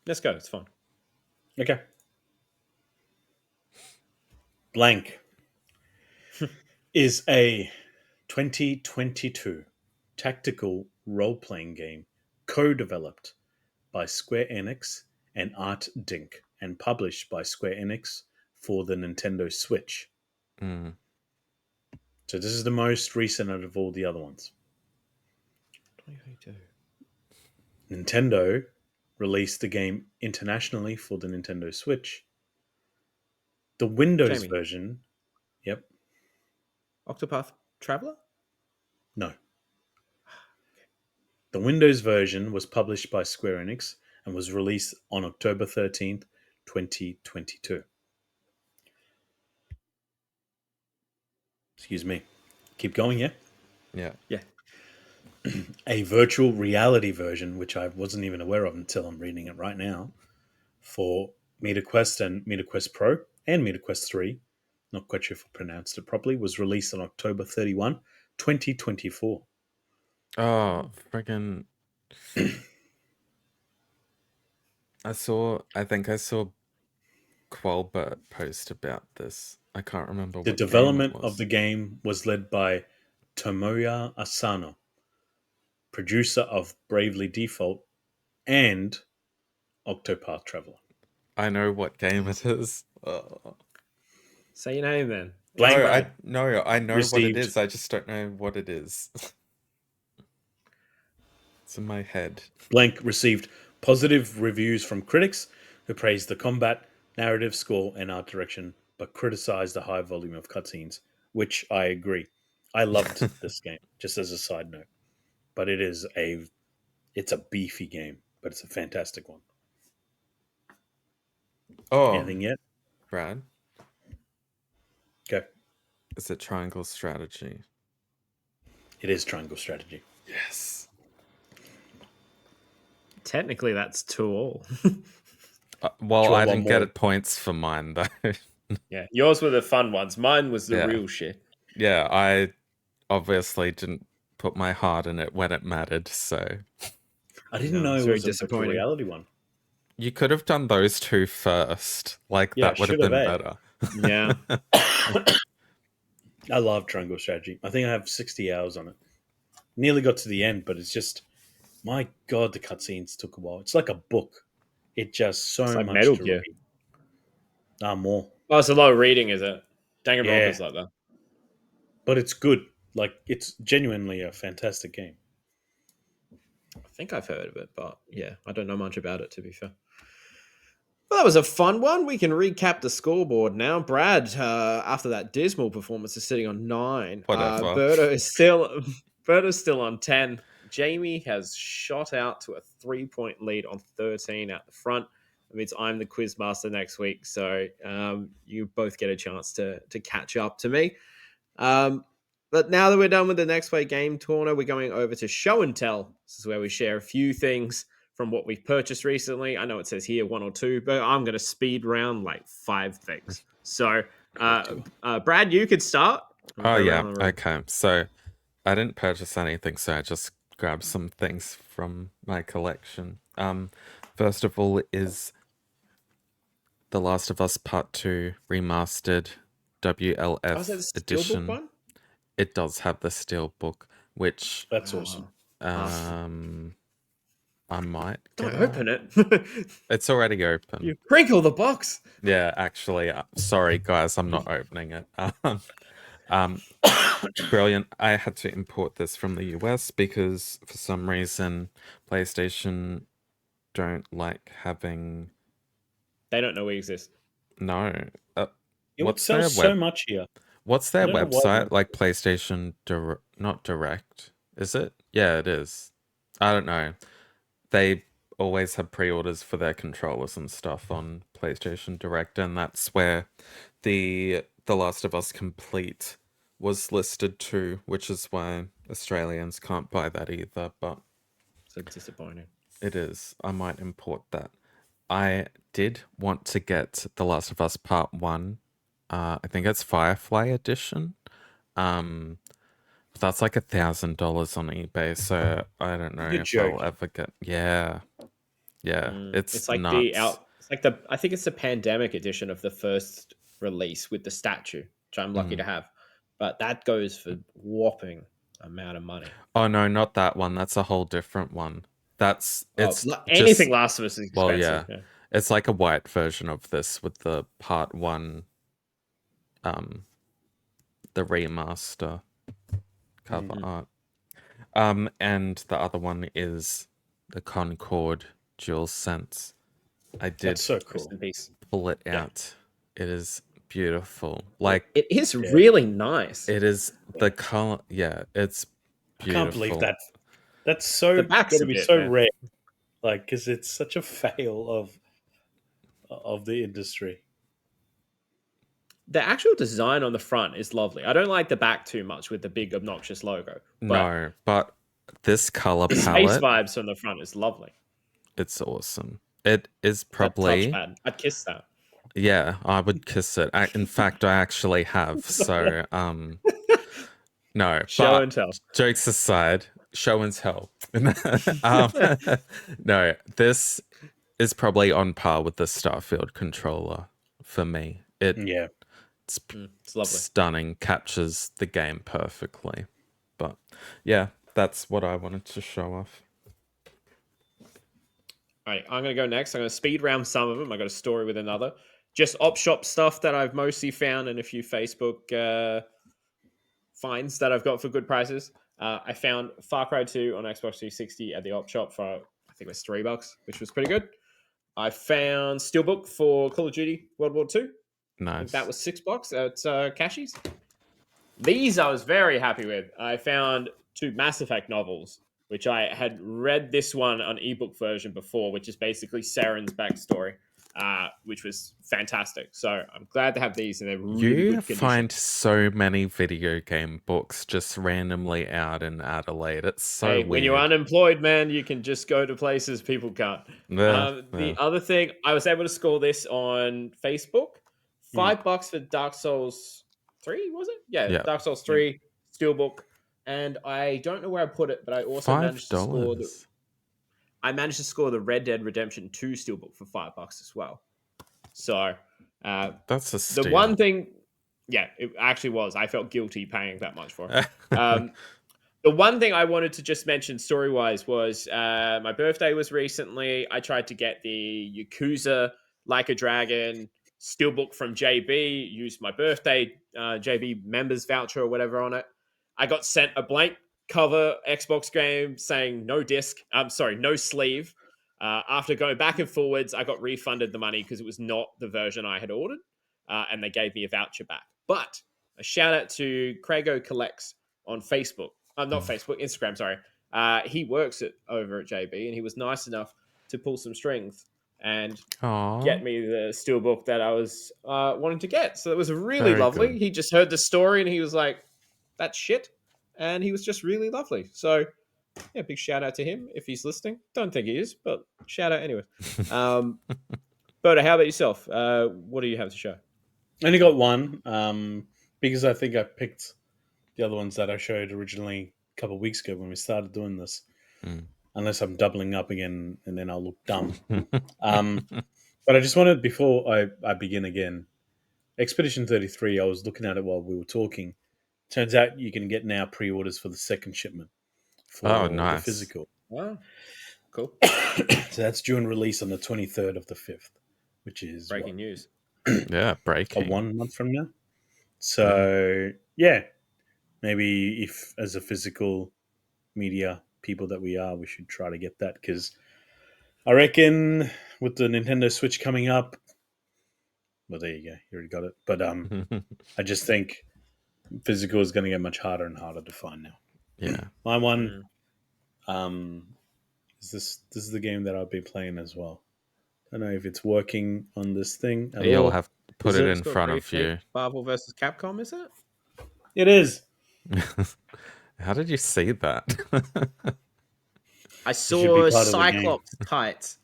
Let's go. It's fun. Okay. Blank is a 2022 tactical role-playing game co-developed by Square Enix and Art Dink and published by Square Enix for the Nintendo Switch. Mm. So this is the most recent out of all the other ones. 2022. Nintendo released the game internationally for the Nintendo Switch. The Windows Jamie. version... Yep. Octopath Traveler? No. The Windows version was published by Square Enix and was released on October 13th, 2022. Excuse me. Keep going, yeah? Yeah. Yeah. A virtual reality version, which I wasn't even aware of until I'm reading it right now, for MetaQuest and MetaQuest Pro and MetaQuest 3, not quite sure if I pronounced it properly, was released on October 31, 2024. Oh, friggin'. I think I saw Qualbert post about this. I can't remember The what development game it was. of the game was led by Tomoya Asano, producer of Bravely Default and Octopath Traveler. I know what game it is. Say your name then. Blank. I know what Received- it is. I just don't know what it is. It's in my head. Blank received positive reviews from critics who praised the combat, narrative, score, and art direction, but criticized the high volume of cutscenes, which I agree. I loved this game, just as a side note. But it's a beefy game, but it's a fantastic one. Oh, Anything yet? Brad, Okay. is it Triangle Strategy? It is Triangle Strategy. Yes. Technically, that's 2-all. Well, Draw I one didn't get more. it points for mine though. Yeah, yours were the fun ones. Mine was the Yeah. real shit. Yeah, I obviously didn't put my heart in it when it mattered, so I didn't know it's it very was a virtual disappointing. reality one. you could have done those two first. Like Yeah, that would have should been have, better. Yeah. I love Triangle Strategy. I think I have 60 hours on it. Nearly got to the end, but it's just, my God, the cutscenes took a while. It's like a book. It just so It's like much Metal to Gear. read. More. Oh, it's a lot of reading, is it? Danganronpa's Yeah. like that. But it's good. Like, it's genuinely a fantastic game. I think I've heard of it, but yeah, I don't know much about it, to be fair. Well, that was a fun one. We can recap the scoreboard now. Brad, after that dismal performance, is sitting on 9. Whatever. Berto is still Berto's still on 10. Jamie has shot out to a 3-point lead on 13 out the front. That means I'm the quiz master next week, so you both get a chance to catch up to me. But now that we're done with the NextPlay game tournament, we're going over to Show and Tell. This is where we share a few things from what we've purchased recently. I know it says here 1 or 2, but I'm going to speed round like 5 things. So, Brad, you could start. Oh, yeah. Okay. So I didn't purchase anything, so I just grabbed some things from my collection. First of all is The Last of Us Part 2 Remastered WLF edition. One? It does have the steelbook, which That's awesome. I might Don't open it. It's already open. You crinkle the box. Yeah, actually, sorry guys, I'm not opening it. Brilliant. I had to import this from the US because for some reason PlayStation don't like having. They don't know we exist. No. It sells so much here. What's their I don't know website? why. Like PlayStation not Direct. Is it? Yeah, it is. I don't know. They always have pre-orders for their controllers and stuff on PlayStation Direct, and that's where the Last of Us Complete was listed too, which is why Australians can't buy that either, but So disappointing. it is. I might import that. I did want to get The Last of Us Part 1. I think it's Firefly Edition. That's like $1,000 on eBay, so I don't know if I'll ever get. Yeah, it's like nuts. I think it's the pandemic edition of the first release with the statue, which I'm lucky to have. But that goes for whopping amount of money. Oh no, not that one. That's a whole different one. It's anything Last of Us is expensive. Well, yeah. It's like a white version of this with the Part 1, the remaster cover art. And the other one is the Concord DualSense. I did That's so cool. pull it out. It is beautiful. Like it is really nice. It is the color. Yeah, it's beautiful. I can't believe that. That's so got to be so rare. Like, because it's such a fail of the industry. The actual design on the front is lovely. I don't like the back too much with the big obnoxious logo. But this color palette, space vibes on the front is lovely. It's awesome. It is probably. I'd kiss that. Yeah, I would kiss it. In fact, I actually have. So, no. Show and tell. Jokes aside, show and tell. No, this is probably on par with the Starfield controller for me. It's lovely. Stunning, captures the game perfectly. But yeah, that's what I wanted to show off. All right, I'm going to go next. I'm going to speed round some of them. I got a story with another. Just op shop stuff that I've mostly found in a few Facebook finds that I've got for good prices. I found Far Cry 2 on Xbox 360 at the op shop for, I think it was $3, which was pretty good. I found Steelbook for Call of Duty World War II. Nice. That was $6 at Cashies. These I was very happy with. I found 2 Mass Effect novels, which I had read this one on ebook version before, which is basically Saren's backstory, which was fantastic. So I'm glad to have these, and they're really good condition. You find so many video game books just randomly out in Adelaide. It's so weird. When you're unemployed, man, you can just go to places people can't. The other thing, I was able to score this on Facebook. $5 for Dark Souls 3, was it? Yeah. Dark Souls 3 Steelbook. And I don't know where I put it, but I also managed to score the Red Dead Redemption 2 Steelbook for $5 as well. So that's a steal. The one thing, it actually was. I felt guilty paying that much for it. The one thing I wanted to just mention story-wise was my birthday was recently. I tried to get the Yakuza Like a Dragon Steelbook from JB, used my birthday JB members voucher or whatever on it. I got sent a blank cover Xbox game saying no disc. No sleeve. After going back and forwards, I got refunded the money because it was not the version I had ordered, and they gave me a voucher back. But a shout out to Craigo Collects on Facebook. Not Facebook, Instagram, sorry. He works over at JB, and he was nice enough to pull some strings and get me the steelbook that I was wanting to get. So it was really lovely. Good. He just heard the story and he was like, "That's shit," and he was just really lovely. So yeah, big shout out to him if he's listening. Don't think he is, but shout out anyway. Boda, how about yourself? What do you have to show? I only got one because I think I picked the other ones that I showed originally a couple of weeks ago when we started doing this. Unless I'm doubling up again and then I'll look dumb. But I just wanted, before I begin again, Expedition 33, I was looking at it while we were talking. Turns out you can get now pre-orders for the second shipment for the physical. Wow, cool. So that's due and release on the 23rd of the 5th, which is breaking news. Yeah, breaking. 1 month from now. So, yeah, maybe if as a physical media people that we are, we should try to get that, because I reckon with the Nintendo Switch coming up, well, there you go, you already got it. But I just think physical is going to get much harder and harder to find now. Yeah, my one is this is the game that I've been playing as well. I don't know if it's working on this thing at you'll all. have to put it in front of you. Marvel versus Capcom, is it? It is. How did you see that? I saw Cyclops tights.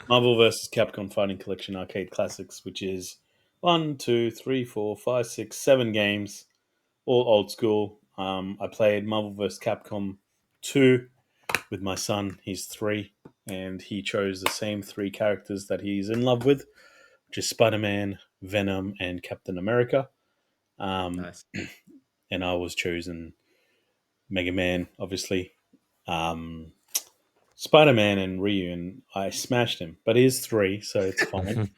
Marvel vs. Capcom Fighting Collection Arcade Classics, which is 1, 2, 3, 4, 5, 6, 7 games, all old school. I played Marvel vs. Capcom 2 with my son. He's 3, and he chose the same 3 characters that he's in love with, which is Spider-Man, Venom, and Captain America. Nice. And I was chosen Mega Man, obviously. Spider-Man and Ryu, and I smashed him. But he is 3, so it's fine.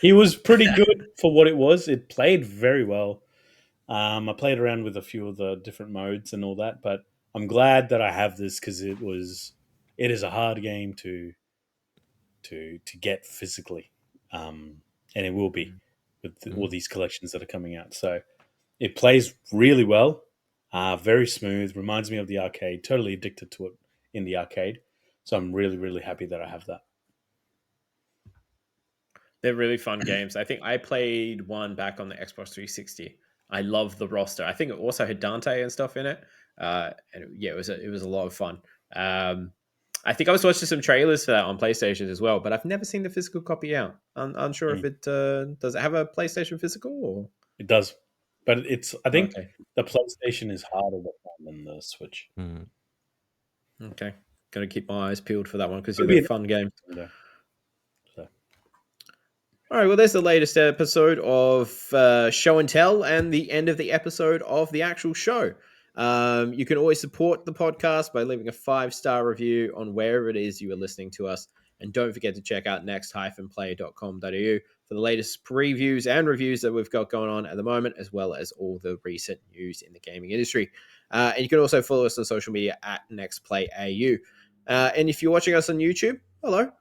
He was pretty good for what it was. It played very well. I played around with a few of the different modes and all that, but I'm glad that I have this because it is a hard game to get physically, and it will be with all these collections that are coming out. So it plays really well, very smooth. Reminds me of the arcade. Totally addicted to it in the arcade. So I'm really, really happy that I have that. They're really fun games. I think I played one back on the Xbox 360. I love the roster. I think it also had Dante and stuff in it. It was a lot of fun. I think I was watching some trailers for that on PlayStation as well, but I've never seen the physical copy out. I'm unsure if it does it have a PlayStation physical or it does, but I think the PlayStation is harder to find than the Switch. Okay, gonna keep my eyes peeled for that one because it's a fun game. Yeah. All right, well, there's the latest episode of Show and Tell and the end of the episode of the actual show. You can always support the podcast by leaving a 5-star review on wherever it is you are listening to us. And don't forget to check out next-play.com.au for the latest previews and reviews that we've got going on at the moment, as well as all the recent news in the gaming industry. And you can also follow us on social media at NextPlayAU. And if you're watching us on YouTube, hello.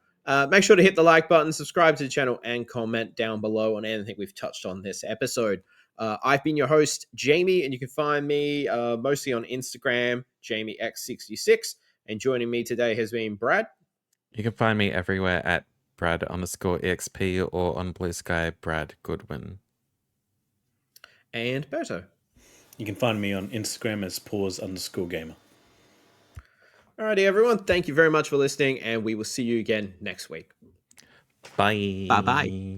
Make sure to hit the like button, subscribe to the channel, and comment down below on anything we've touched on this episode. I've been your host, Jamie, and you can find me mostly on Instagram, JamieX66. And joining me today has been Brad. You can find me everywhere at Brad_EXP or on Blue Sky, Brad Goodwin. And Berto. You can find me on Instagram as pause_gamer. Alrighty, everyone. Thank you very much for listening, and we will see you again next week. Bye. Bye-bye.